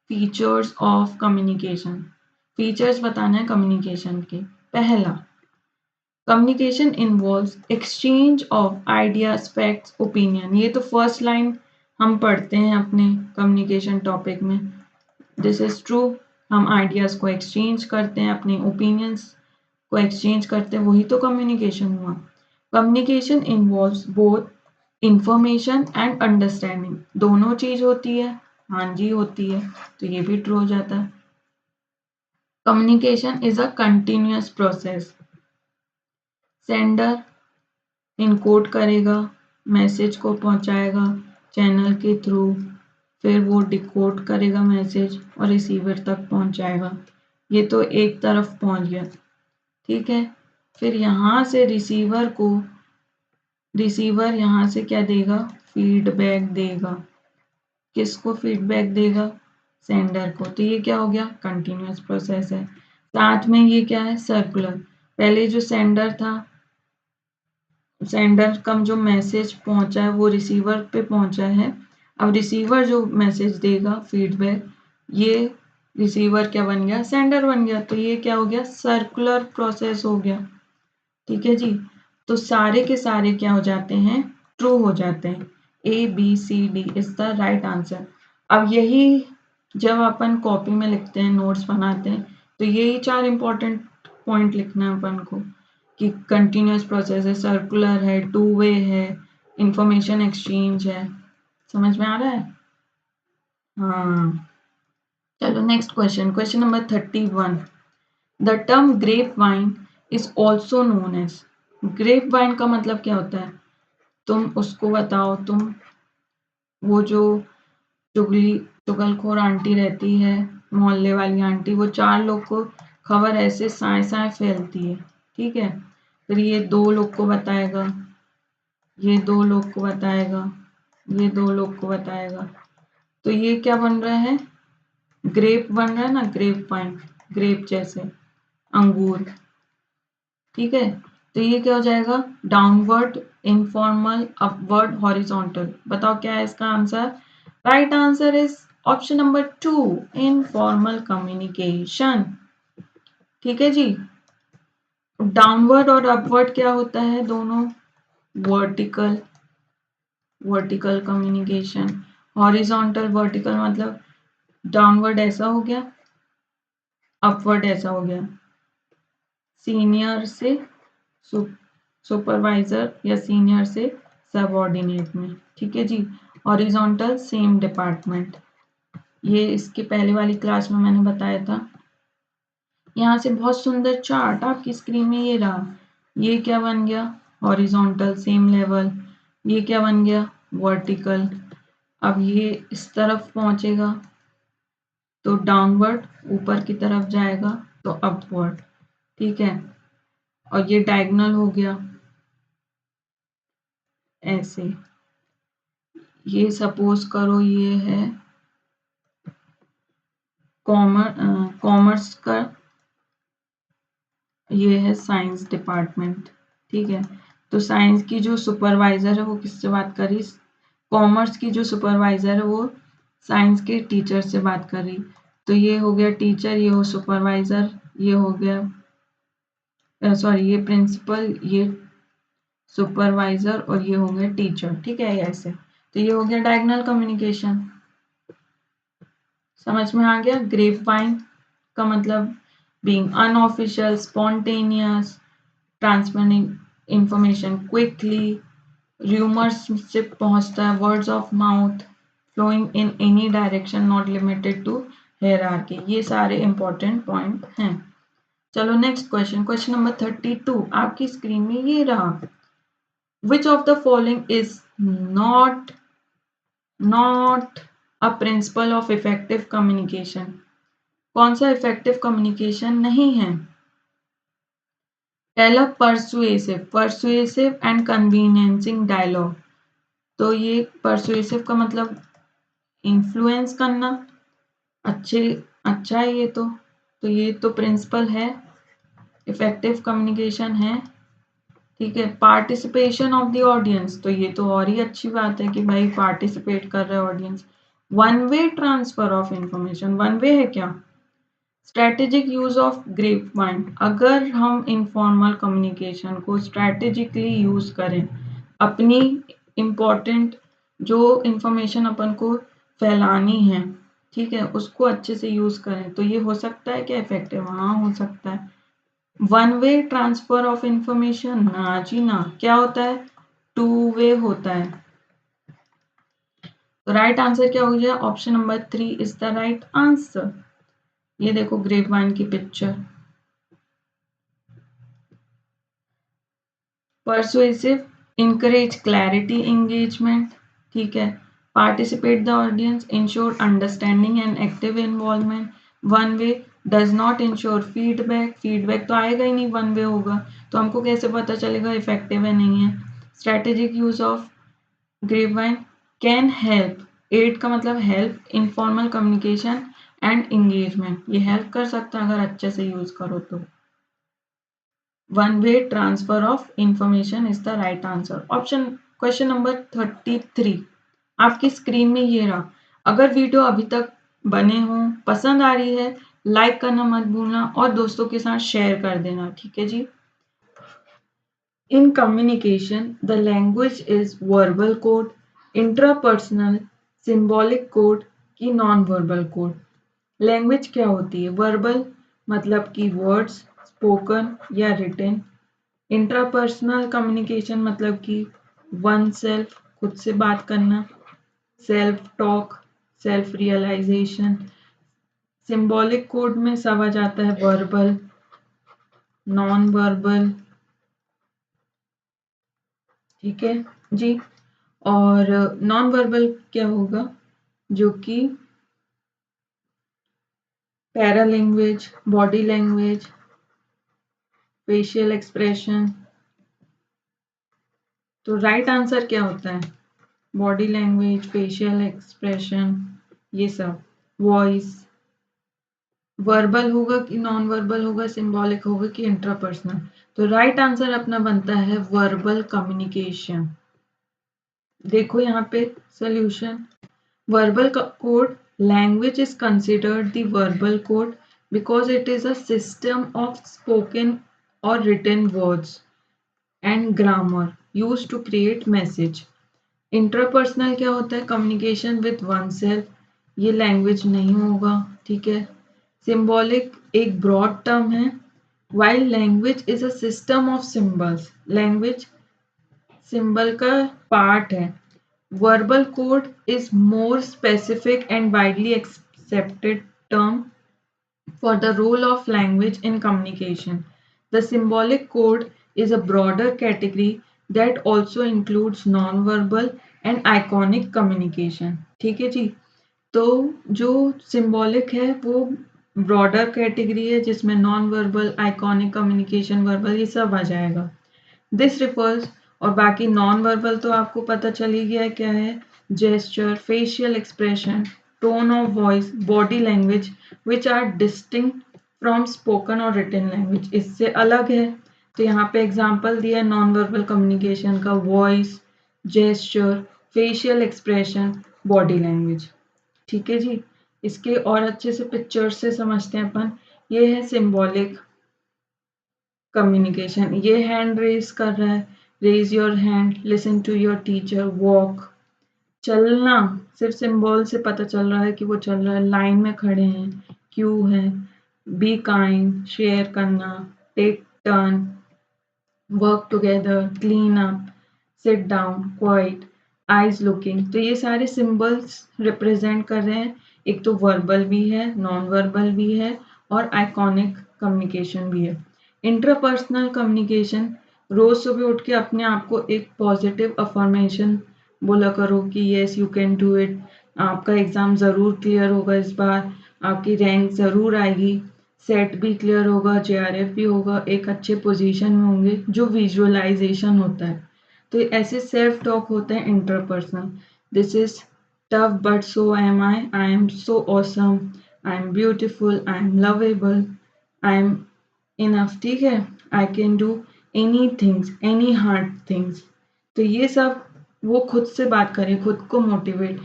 features of communication? Features बताना है कम्युनिकेशन के। पहला, communication involves exchange of ideas, facts, opinion. ये तो फर्स्ट लाइन हम पढ़ते हैं अपने कम्युनिकेशन टॉपिक में। दिस इज ट्रू, हम आइडियाज को एक्सचेंज करते हैं, अपने ओपिनियंस को एक्सचेंज करते हैं, वही तो कम्युनिकेशन हुआ। Communication involves both information and understanding. दोनों चीज होती है, हाँ जी होती है, तो ये भी ट्रू हो जाता है। Communication is a continuous process. Sender encode करेगा, मैसेज को पहुंचाएगा चैनल के थ्रू, फिर वो डिकोड करेगा मैसेज और रिसीवर तक पहुंचाएगा। ये तो एक तरफ पहुंच गया, ठीक है। फिर यहाँ से रिसीवर यहाँ से क्या देगा, फीडबैक देगा। किसको फीडबैक देगा, सेंडर को। तो ये क्या हो गया, कंटिन्यूअस प्रोसेस है। साथ में ये क्या है, सर्कुलर। पहले जो सेंडर था, सेंडर का जो मैसेज पहुंचा है वो रिसीवर पे पहुंचा है। अब रिसीवर जो मैसेज देगा फीडबैक, ये रिसीवर क्या बन गया, सेंडर बन गया। तो ये क्या हो गया, सर्कुलर प्रोसेस हो गया, ठीक है जी। तो सारे के सारे क्या हो जाते हैं, ट्रू हो जाते हैं। ABCD is the right answer. अब यही जब अपन कॉपी में लिखते हैं, नोट्स बनाते हैं, तो यही 4 इंपॉर्टेंट पॉइंट लिखना है अपन को कि कंटिन्यूअस प्रोसेस है, सर्कुलर है, टू वे है, इंफॉर्मेशन एक्सचेंज है। समझ में आ रहा है? हाँ, चलो next question, question number 31। The term grape vine is also known as. Grape vine का मतलब क्या होता है, तुम उसको बताओ। तुम वो जो चुगलखोर आंटी रहती है, मोहल्ले वाली आंटी, वो 4 लोग को खबर ऐसे साए साए फैलती है, ठीक है। फिर ये 2 लोग को बताएगा, ये 2 लोग को बताएगा, ये 2 लोग को बताएगा। तो ये क्या बन रहा है, ग्रेप बन रहा है ना, ग्रेप वाइन, ग्रेप जैसे अंगूर, ठीक है। तो ये क्या हो जाएगा, डाउनवर्ड, इनफॉर्मल, अपवर्ड, हॉरिजॉन्टल। बताओ क्या है इसका answer. Right answer is option number 2, informal communication, ठीक है जी। डाउनवर्ड और अपवर्ड क्या होता है, दोनों vertical, vertical communication. Horizontal, vertical मतलब डाउनवर्ड ऐसा हो गया, अपवर्ड ऐसा हो गया, सीनियर से सुपरवाइजर या सीनियर से सबऑर्डिनेट में, ठीक है जी। Horizontal, same department. ये इसके पहले वाली क्लास में मैंने बताया था। यहाँ से बहुत सुंदर चार्ट आपकी स्क्रीन में ये रहा, ये क्या बन गया, हॉरिजॉन्टल, सेम लेवल। ये क्या बन गया, वर्टिकल। अब ये इस तरफ पहुंचेगा तो डाउनवर्ड, ऊपर की तरफ जाएगा तो अपवर्ड, ठीक है। और ये डायगोनल हो गया ऐसे। ये सपोज करो ये है कॉमर्स का, ये है साइंस डिपार्टमेंट, ठीक है। तो साइंस की जो सुपरवाइजर है वो किससे बात कर रही, कॉमर्स की जो सुपरवाइजर है वो साइंस के टीचर से बात कर रही। तो ये हो गया टीचर, ये हो सुपरवाइजर, ये हो गया सॉरी ये प्रिंसिपल, ये सुपरवाइजर और ये हो गया टीचर, ठीक है ऐसे। तो ये हो गया डायगोनल कम्युनिकेशन। समझ में आ गया। ग्रेप वाइन का मतलब being unofficial, spontaneous, transferring information quickly, rumours से पहुंचता है, words of mouth, flowing in any direction, not limited to hierarchy. ये सारे इंपॉर्टेंट पॉइंट हैं। चलो नेक्स्ट क्वेश्चन, क्वेश्चन नंबर 32 आपकी स्क्रीन में ये रहा। Which of the following is not a principle of effective communication? कौन सा इफेक्टिव कम्युनिकेशन नहीं है। पहला परसुएसिव एंड कन्वीनियंसिंग डायलॉग। तो ये परसुएसिव का मतलब इन्फ्लुएंस करना, अच्छा है ये तो ये तो प्रिंसिपल है, इफेक्टिव कम्युनिकेशन है, ठीक है। पार्टिसिपेशन ऑफ द ऑडियंस, तो ये तो और ही अच्छी बात है कि भाई पार्टिसिपेट कर रहे हैं audience. One way transfer of information, one way है क्या, strategic use of grape wine, अगर हम इनफॉर्मल कम्युनिकेशन को स्ट्रैटेजिकली यूज करें, अपनी इम्पोर्टेंट जो इंफॉर्मेशन अपन को फैलानी है, ठीक है, उसको अच्छे से यूज करें, तो ये हो सकता है क्या इफेक्टिव? हाँ, हो सकता है। One way transfer of information, ना जी ना। क्या होता है? टू वे होता है। तो राइट आंसर क्या हो गया? Option number 3 is the right answer. ये देखो ग्रेप वाइन की picture. Persuasive, encourage clarity engagement, ठीक है। Participate the audience, ensure understanding and active involvement. One way does not ensure feedback, feedback तो आएगा ही नहीं, वन वे होगा, तो हमको कैसे पता चलेगा इफेक्टिव है नहीं है। Strategic use of grape vine can help, aid का मतलब help, informal communication and engagement, ये हेल्प कर सकता है अगर अच्छे से यूज करो तो। One way transfer of information is the right answer. Option question number 33 आपकी स्क्रीन में ये रहा। अगर वीडियो अभी तक बने हो, पसंद आ रही है, लाइक करना मत भूलना और दोस्तों के साथ शेयर कर देना, ठीक है जी। In communication the language is verbal code, intrapersonal, symbolic code की नॉन वर्बल कोड। लैंग्वेज क्या होती है? वर्बल मतलब कि वर्ड्स, स्पोकन या रिटन। इंट्रापर्सनल कम्युनिकेशन मतलब कि वन सेल्फ, खुद से बात करना, self talk, self realisation. Symbolic code में सब आ जाता है, वर्बल, नॉन वर्बल, ठीक है जी। और नॉन वर्बल क्या होगा? जो कि para language, body language, facial expression. तो राइट आंसर क्या होता है? बॉडी लैंग्वेज, फेशियल एक्सप्रेशन, ये सब। वॉइस वर्बल होगा कि नॉन वर्बल होगा, सिंबॉलिक होगा कि इंट्रापर्सनल? तो राइट आंसर अपना बनता है वर्बल कम्युनिकेशन। देखो यहाँ पे solution. verbal code, language is considered the verbal code because it is a system of spoken or written words and grammar used to create message. Intrapersonal क्या होता है? कम्युनिकेशन विथ वन सेल्फ, ये language नहीं होगा, ठीक है। Symbolic एक broad term है, while language is a system of symbols, language symbol का पार्ट है। Verbal code is more specific and widely accepted term for the role of language in communication. The symbolic code is a broader category that also includes non-verbal and iconic communication. ठीक है जी। तो जो symbolic है वो broader category है जिसमें non verbal, iconic communication, verbal, ये सब आ जाएगा। दिस रिफर्स, और बाकी नॉन वर्बल तो आपको पता चल ही गया क्या है, gesture, facial expression, tone of voice, body language which are distinct from spoken और रिटन लैंग्वेज, इससे अलग है। तो यहाँ पे एग्जांपल दिया है नॉन वर्बल कम्युनिकेशन का, voice, gesture, facial expression, body language, ठीक है जी। इसके और अच्छे से पिक्चर से समझते हैं अपन। ये है सिंबॉलिक कम्युनिकेशन, ये हैंड रेज कर रहा है, raise your hand, listen to your teacher, walk, चलना, सिर्फ सिंबल से पता चल रहा है कि वो चल रहा है, लाइन में खड़े हैं, क्यू है, बी काइंड, शेयर करना, take turn, work together, clean up, sit down, quiet, eyes looking. तो ये सारे सिंबल्स रिप्रेजेंट कर रहे हैं, एक तो वर्बल भी है, नॉन वर्बल भी है और आइकॉनिक कम्युनिकेशन भी है। इंटरपर्सनल कम्युनिकेशन, रोज सुबह उठ के अपने आप को एक पॉजिटिव अफर्मेशन बोला करो कि yes you can do it, आपका एग्जाम ज़रूर क्लियर होगा इस बार, आपकी रैंक ज़रूर आएगी, सेट भी क्लियर होगा, जेआरएफ भी होगा, एक अच्छे पोजीशन में होंगे, जो विजुअलाइजेशन होता है। तो ऐसे सेल्फ टॉक होते हैं interpersonal. This is tough but so am I am so awesome, I am beautiful, I am lovable, I am enough, ठीक है, I can do any things, any hard things. तो ये सब वो खुद से बात करें, खुद को मोटिवेट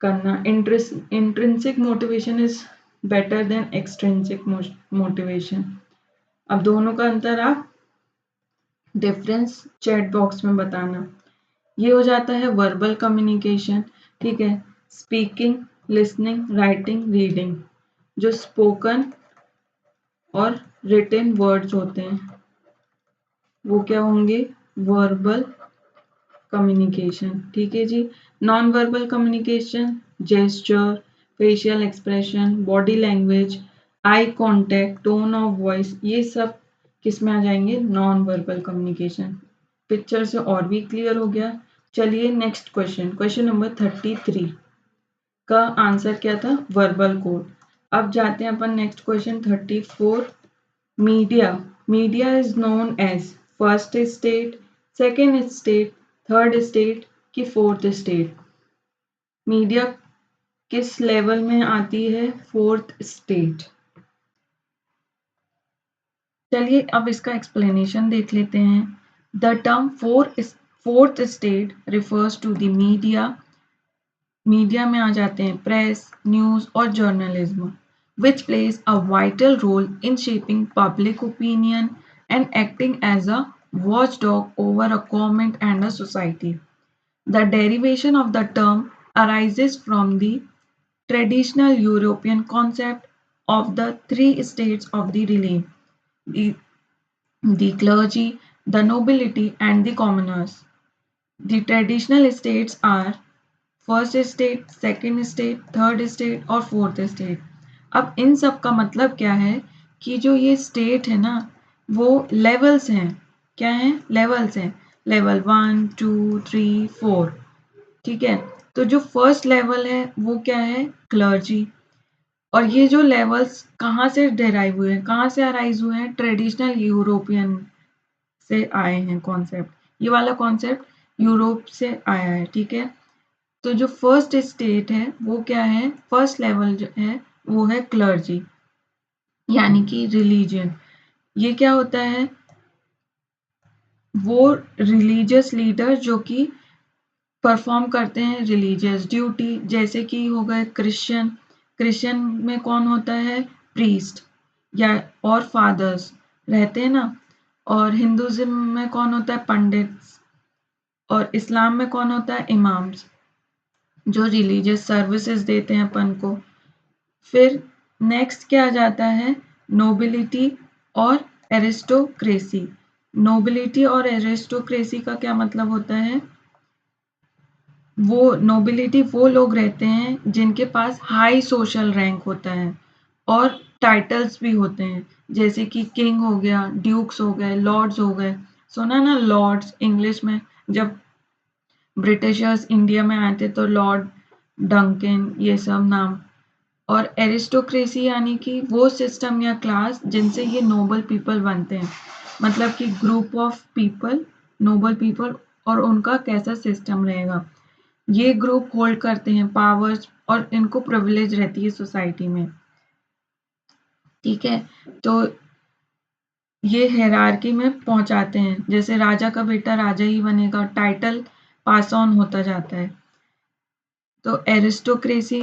करना। Intrinsic motivation is better than extrinsic motivation. अब दोनों का अंतर आप डिफरेंस चैट बॉक्स में बताना। ये हो जाता है वर्बल कम्युनिकेशन, ठीक है, स्पीकिंग, लिसनिंग, राइटिंग, रीडिंग। जो स्पोकन और रिटन वर्ड्स होते हैं वो क्या होंगे, वर्बल कम्युनिकेशन, ठीक है जी। Non verbal communication, gesture, facial expression, body language, eye contact, tone of voice, ये सब किस में आ जाएंगे, नॉन वर्बल कम्युनिकेशन। पिक्चर से और भी क्लियर हो गया। चलिए नेक्स्ट क्वेश्चन, क्वेश्चन नंबर 33 का आंसर क्या था, वर्बल कोड। अब जाते हैं अपन next question 34। Media, media is known as first state, second state, third state की फोर्थ स्टेट। मीडिया किस लेवल में आती है, फोर्थ स्टेट। चलिए अब इसका एक्सप्लेनेशन देख लेते हैं। The term fourth state refers to the media, media में आ जाते हैं प्रेस, न्यूज और journalism, which plays a vital role in shaping public opinion and acting as a watchdog over a government and a society. The derivation of the term arises from the traditional European concept of the three states of the realm, the, the clergy, the nobility, and the commoners. The traditional states are first state, second state, third state और fourth state. अब इन सब का मतलब क्या है कि जो ये स्टेट है ना वो लेवल्स हैं। क्या है, लेवल्स हैं, लेवल 1 2 3 4, ठीक है। तो जो फर्स्ट लेवल है वो क्या है, क्लर्जी। और ये जो लेवल्स कहाँ से डेराइव हुए हैं, कहाँ से अराइज हुए हैं, ट्रेडिशनल यूरोपियन से आए हैं कॉन्सेप्ट। ये वाला कॉन्सेप्ट यूरोप से आया है, ठीक है। तो जो फर्स्ट स्टेट है वो क्या है, फर्स्ट लेवल जो है वो है क्लर्जी, यानी कि रिलीजन। ये क्या होता है, वो रिलीजियस लीडर जो कि परफॉर्म करते हैं रिलीजियस ड्यूटी, जैसे कि हो गए क्रिश्चियन, क्रिश्चियन में कौन होता है, प्रीस्ट या और फादर्स रहते हैं ना। और हिंदुइज्म में कौन होता है, पंडित्स। और इस्लाम में कौन होता है, इमाम्स, जो रिलीजियस सर्विसेज देते हैं अपन को। फिर नेक्स्ट क्या आ जाता है, नोबिलिटी और एरिस्टोक्रेसी। नोबिलिटी और एरिस्टोक्रेसी का क्या मतलब होता है, वो नोबिलिटी वो लोग रहते हैं जिनके पास हाई सोशल रैंक होता है और टाइटल्स भी होते हैं, जैसे कि किंग हो गया, ड्यूक्स हो गए, लॉर्ड्स हो गए। सुना ना लॉर्ड्स, इंग्लिश में जब ब्रिटिशर्स इंडिया में आए थे तो लॉर्ड डंकन, ये सब नाम। और एरिस्टोक्रेसी यानी कि वो सिस्टम या क्लास जिनसे ये नोबल पीपल बनते हैं, मतलब कि group of people, noble people, और उनका कैसा सिस्टम रहेगा। ये ग्रुप होल्ड करते हैं पावर्स और इनको प्रिविलेज रहती है सोसाइटी में, ठीक है। तो ये हायरार्की में पहुंचाते हैं, जैसे राजा का बेटा राजा ही बनेगा, टाइटल पास ऑन होता जाता है। तो एरिस्टोक्रेसी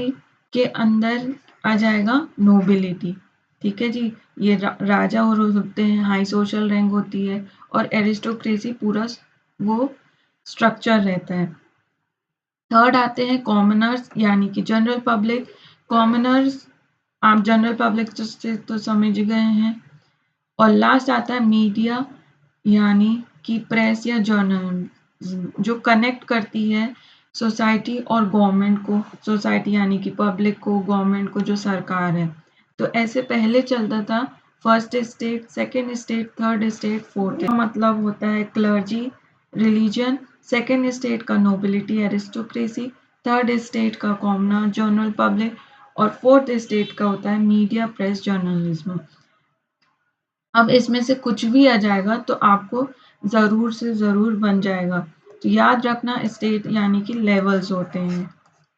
के अंदर आ जाएगा नोबिलिटी, ठीक है जी। ये राजा होते हैं, हाई सोशल रैंक होती है, और एरिस्टोक्रेसी पूरा वो स्ट्रक्चर रहता है। थर्ड आते हैं कॉमनर्स, यानी कि जनरल पब्लिक। कॉमनर्स आप जनरल पब्लिक से तो समझ गए हैं। और लास्ट आता है मीडिया, यानी कि प्रेस या जर्नल, जो कनेक्ट करती है सोसाइटी और गवर्नमेंट को, सोसाइटी यानी कि पब्लिक को, गवर्नमेंट को, जो सरकार है। तो ऐसे पहले चलता था, first state, second state, third state, fourth. मतलब होता है क्लर्जी, रिलीजन, सेकेंड स्टेट का नोबिलिटी एरिस्टोक्रेसी, थर्ड स्टेट का कॉमनर जनरल पब्लिक, और फोर्थ स्टेट का होता है मीडिया प्रेस जर्नलिज्म। अब इसमें से कुछ भी आ जाएगा तो आपको जरूर से जरूर बन जाएगा। तो याद रखना स्टेट यानी कि लेवल्स होते हैं,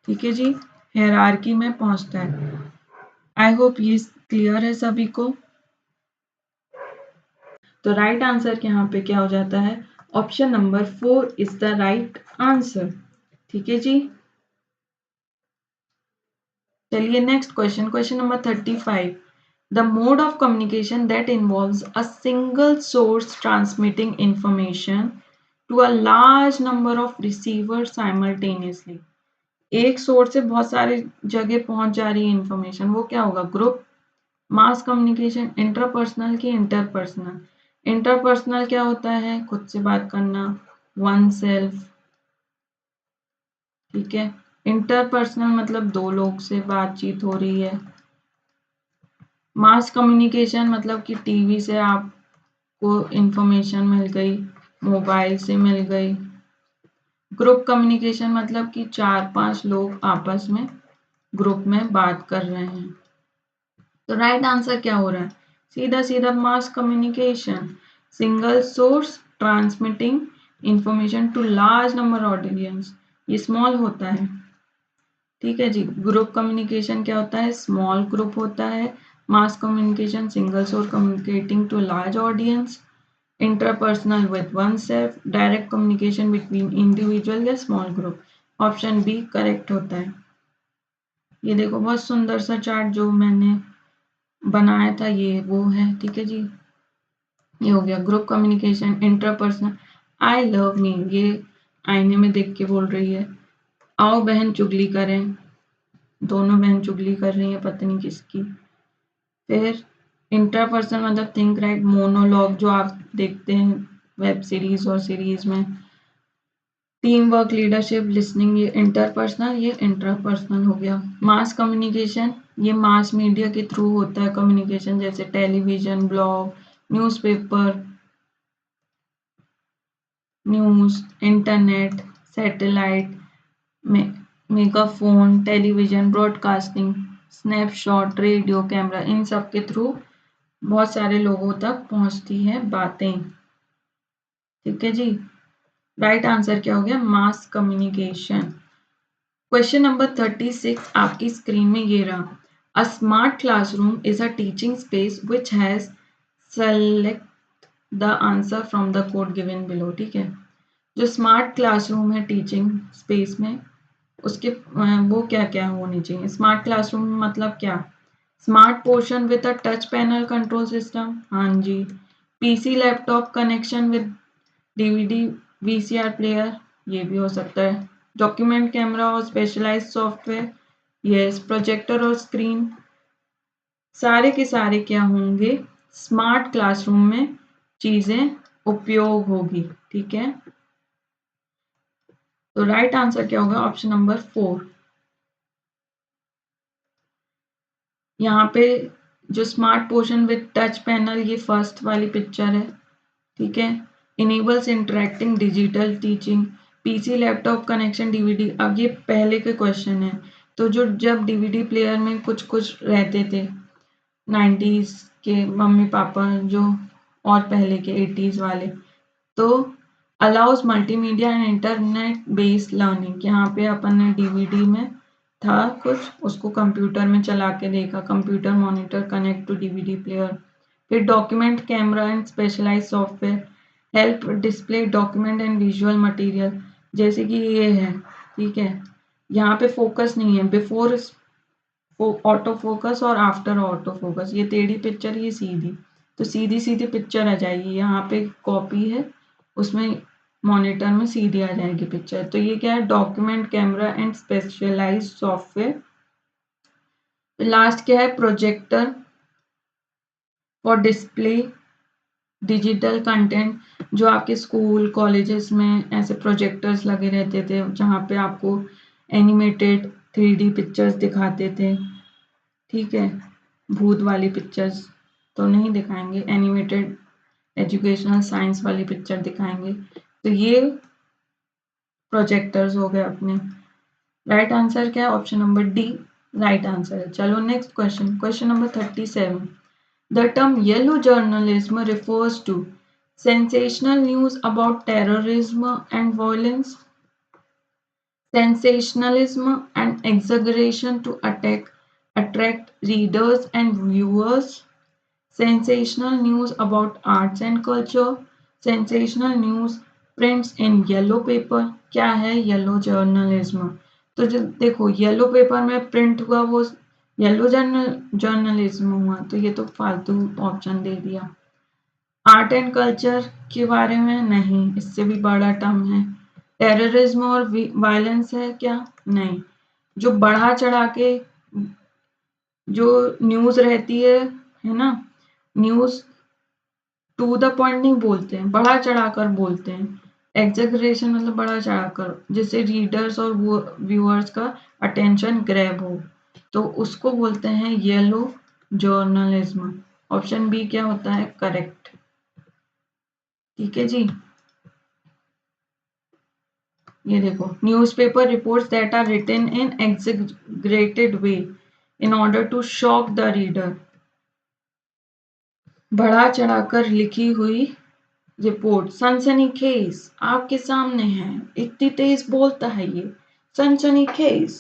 ठीक है जी, हायरार्की में पहुंचता है। आई होप ये क्लियर है सभी को। तो राइट आंसर यहाँ पे क्या हो जाता है, option number 4 is the right answer, ठीक है जी। चलिए next question, question number 35. The mode of communication that involves a single source transmitting information to a large number of receivers simultaneously. एक सोर्स से बहुत सारी जगह पहुंच जा रही है इंफॉर्मेशन, वो क्या होगा? ग्रुप. Mass communication. इंटरपर्सनल की इंटरपर्सनल. इंटरपर्सनल क्या होता है? खुद से बात करना, वन सेल्फ. ठीक है. इंटरपर्सनल मतलब दो लोग से बातचीत हो रही है. मास कम्युनिकेशन मतलब कि टीवी से आपको इंफॉर्मेशन मिल गई, मोबाइल से मिल गई. ग्रुप कम्युनिकेशन मतलब कि 4-5 लोग आपस में ग्रुप में बात कर रहे हैं. तो राइट आंसर क्या हो रहा है? सीधा सीधा mass communication, single source transmitting information to large number audience. ये स्मॉल होता है. ठीक है जी. ग्रुप कम्युनिकेशन क्या होता है? स्मॉल ग्रुप होता है. Mass communication single source communicating to large audience. Interpersonal with oneself. Direct communication between individual या small group. Option B correct होता है. ये देखो बहुत सुंदर सा चार्ट जो मैंने बनाया था, ये वो है. ठीक है जी. ये हो गया group communication. Interpersonal, I love me, ये आईने में देख के बोल रही है. आओ बहन चुगली करें, दोनों बहन चुगली कर रही है पता नहीं किसकी. फिर इंटरपर्सनल मतलब थिंक राइट, मोनोलॉग जो आप देखते हैं वेब सीरीज और सीरीज में. टीम वर्क, लीडरशिप, लिसनिंग, ये इंटरपर्सनल, ये इंट्रापर्सनल हो गया. मास कम्युनिकेशन, ये मास मीडिया के थ्रू होता है कम्युनिकेशन, जैसे television, blog, newspaper, news, internet, satellite, megaphone, television, broadcasting, snapshot, radio, camera, इन सब के थ्रू बहुत सारे लोगों तक पहुंचती है बातें. ठीक है जी. राइट आंसर क्या हो गया? Mass communication. क्वेश्चन नंबर 36 आपकी स्क्रीन में ये रहा. A smart classroom is a teaching space which has select the answer from the code given below. ठीक है. जो स्मार्ट क्लासरूम है टीचिंग स्पेस में, उसके वो क्या क्या होनी चाहिए? स्मार्ट क्लासरूम मतलब क्या? Smart portion with a touch panel control system. हाँ जी. PC laptop connection with DVD VCR player, ये भी हो सकता है. डॉक्यूमेंट कैमरा और स्पेशलाइज्ड सॉफ्टवेयर, यस. प्रोजेक्टर और स्क्रीन, सारे के सारे क्या होंगे? स्मार्ट क्लासरूम में चीजें उपयोग होगी. ठीक है. तो राइट आंसर क्या होगा? Option number 4. यहाँ पे जो smart portion with touch panel, ये फर्स्ट वाली पिक्चर है. ठीक है. Enables interacting digital teaching, PC laptop connection, DVD. अब ये पहले के क्वेश्चन है. तो जो जब डीवीडी प्लेयर में कुछ कुछ रहते थे 90s के मम्मी पापा जो, और पहले के 80s वाले, तो allows multimedia and internet based learning. यहाँ पे अपन ने डीवीडी में था कुछ, उसको कंप्यूटर में चला के देखा. Computer monitor connect to DVD player. फिर document camera and specialised software help display document and visual material. जैसे कि ये है. ठीक है. यहाँ पे फोकस नहीं है, बिफोर ऑटो फोकस और आफ्टर ऑटो फोकस. ये टेढ़ी पिक्चर, ये सीधी, तो सीधी सीधी पिक्चर आ जाएगी. यहाँ पे कॉपी है, उसमें मॉनिटर में सीधी आ जाएगी पिक्चर. तो ये क्या है? Document camera and specialised software. Last क्या है? Projector for display digital content. जो आपके स्कूल कॉलेजेस में ऐसे प्रोजेक्टर्स लगे रहते थे जहाँ पे आपको एनिमेटेड 3D पिक्चर्स दिखाते थे. ठीक है. भूत वाली पिक्चर्स तो नहीं दिखाएंगे, एनिमेटेड एजुकेशनल साइंस वाली पिक्चर दिखाएंगे. तो ये प्रोजेक्टर्स हो गए अपने. राइट आंसर क्या है? Option number D right answer है. चलो next question, question number 37. The term yellow journalism refers to sensational news about terrorism and violence, sensationalism and exaggeration to attract readers and viewers, sensational news about arts and culture, sensational news prints in yellow paper. क्या है yellow journalism? तो जो देखो yellow paper में print हुआ वो yellow journalism हुआ, तो ये तो फालतू ऑप्शन दे दिया। आर्ट एंड कल्चर के बारे में नहीं, इससे भी बड़ा टर्म है। टेररिज्म और वायलेंस है क्या? नहीं। जो बढ़ा चढ़ा के जो न्यूज रहती है ना, न्यूज टू द पॉइंट नहीं बोलते हैं, बढ़ा चढ़ाकर बोलते हैं। एग्जैगरेशन मतलब बढ़ा चढ़ाकर, जिससे रीडर्स और व्यूअर्स का अटेंशन ग्रैब हो, तो उसको बोलते हैं येलो जर्नलिज्म। ऑप्शन बी क्या होता है करेक्ट। ठीक है जी। ये देखो, newspaper reports that are written in exaggerated way in order to shock the reader। बढ़ा चढ़ाकर लिखी हुई रिपोर्ट सनसनीखेज आपके सामने है, इतनी तेज बोलता है ये, सनसनीखेज।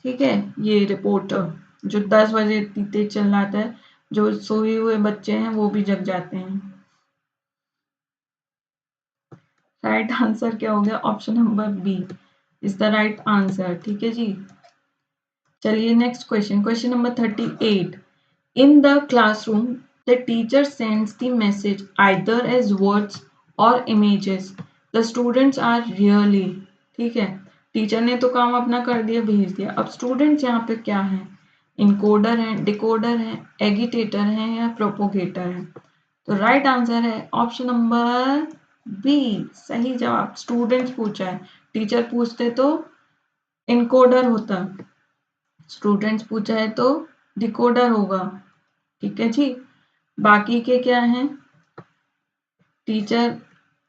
ठीक है, ये रिपोर्टर जो 10 बजे इतनी तेज चिल्लाता है, जो सोए हुए बच्चे हैं वो भी जग जाते हैं। राइट आंसर क्या हो गया? Option number B is the right answer. ठीक है जी। चलिए next question, question number 38। In the classroom the teacher sends the message either as words or images, the students are really. ठीक है, टीचर ने तो काम अपना कर दिया, भेज दिया। अब स्टूडेंट्स यहाँ पे क्या है? इनकोडर है, डिकोडर है, एगिटेटर है या प्रोपोगेटर है? तो राइट आंसर है ऑप्शन नंबर बी, सही जवाब। स्टूडेंट्स पूछा है, टीचर पूछते तो इनकोडर होता, स्टूडेंट्स पूछा है तो डिकोडर होगा। ठीक है जी। बाकी के क्या हैं? Teacher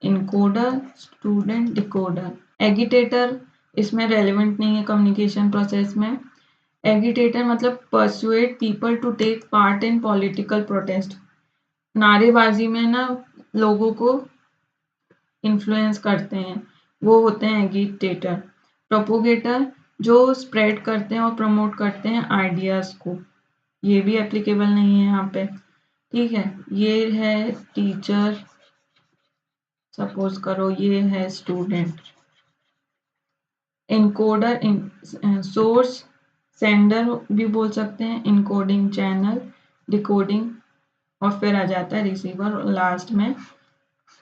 encoder, student decoder. Agitator इसमें रेलेवेंट नहीं है कम्युनिकेशन प्रोसेस में। एगिटेटर मतलब persuade people to take part in political protest, नारेबाजी में ना लोगों को इन्फ्लुएंस करते हैं, वो होते हैं एगिटेटर। प्रोपोगेटर जो स्प्रेड करते हैं और प्रमोट करते हैं आइडियाज को, ये भी एप्लीकेबल नहीं है यहाँ पे। ठीक है, ये है टीचर, सपोज करो ये है स्टूडेंट। इनकोडर सोर्स, सेंडर भी बोल सकते हैं, इनकोडिंग चैनल, डिकोडिंग, और फिर आ जाता है रिसीवर, और लास्ट में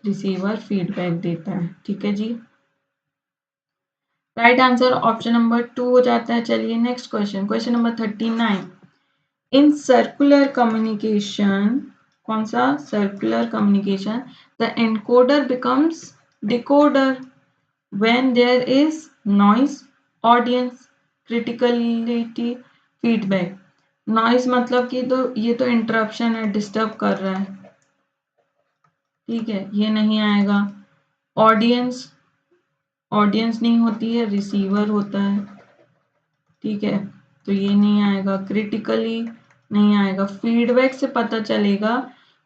रिसीवर फीडबैक देता है। ठीक है जी। राइट आंसर ऑप्शन नंबर 2 हो जाता है। चलिए next question, question number 39। In circular communication, कौन सा? Circular communication, the encoder becomes decoder when there is noise, audience, criticality, feedback। Noise मतलब कि तो ये तो इंटरप्शन है, डिस्टर्ब कर रहा है। ठीक है, ये नहीं आएगा। ऑडियंस, ऑडियंस नहीं होती है, रिसीवर होता है। ठीक है, तो ये नहीं आएगा। क्रिटिकली नहीं आएगा। फीडबैक से पता चलेगा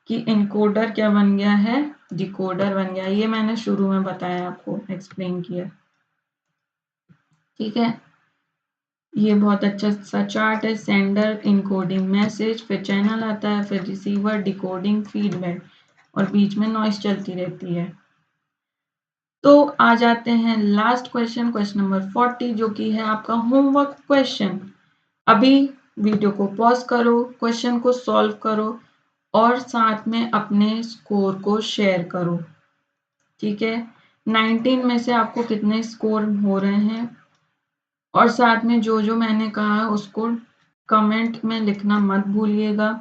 कि इनकोडर क्या बन गया है, डिकोडर बन गया। ये मैंने शुरू में बताया, आपको एक्सप्लेन किया। ठीक है, ये बहुत अच्छा सा चार्ट है। सेंडर इनकोडिंग मैसेज, फिर चैनल आता है, फिर रिसीवर डिकोडिंग फीडबैक, और बीच में नॉइस चलती रहती है। तो आ जाते हैं लास्ट क्वेश्चन, क्वेश्चन नंबर 40, जो कि है आपका होमवर्क क्वेश्चन। अभी वीडियो को पॉज करो, क्वेश्चन को सॉल्व करो, और साथ में अपने स्कोर को शेयर करो। ठीक है, 19 में से आपको कितने स्कोर हो रहे हैं, और साथ में जो जो मैंने कहा उसको कमेंट में लिखना मत भूलिएगा।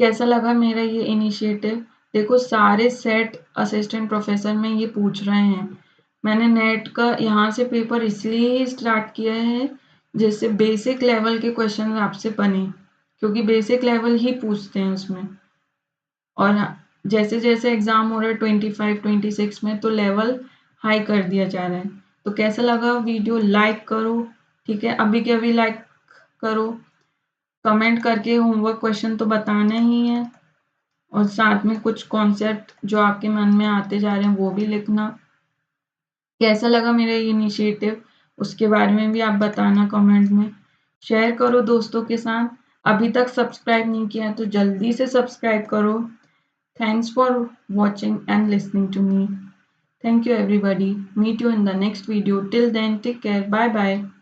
कैसा लगा मेरा ये इनिशिएटिव? देखो, सारे सेट असिस्टेंट प्रोफेसर में ये पूछ रहे हैं। मैंने नेट का यहाँ से पेपर इसलिए ही स्टार्ट किया है जिससे बेसिक लेवल के क्वेश्चन आपसे बने, क्योंकि बेसिक लेवल ही पूछते हैं उसमें। और जैसे जैसे एग्जाम हो रहा है 25 26 में, तो लेवल हाई कर दिया जा रहा है। तो कैसा लगा वीडियो? लाइक करो। ठीक है, अभी के अभी लाइक करो, कमेंट करके होमवर्क क्वेश्चन तो बताना ही है, और साथ में कुछ कॉन्सेप्ट जो आपके मन में आते जा रहे हैं वो भी लिखना। कैसा लगा मेरा इनिशिएटिव, उसके बारे में भी आप बताना कमेंट में। शेयर करो दोस्तों के साथ। अभी तक सब्सक्राइब नहीं किया तो जल्दी से सब्सक्राइब करो। Thanks for watching and listening to me. Thank you everybody. Meet you in the next video. Till then, take care. Bye bye.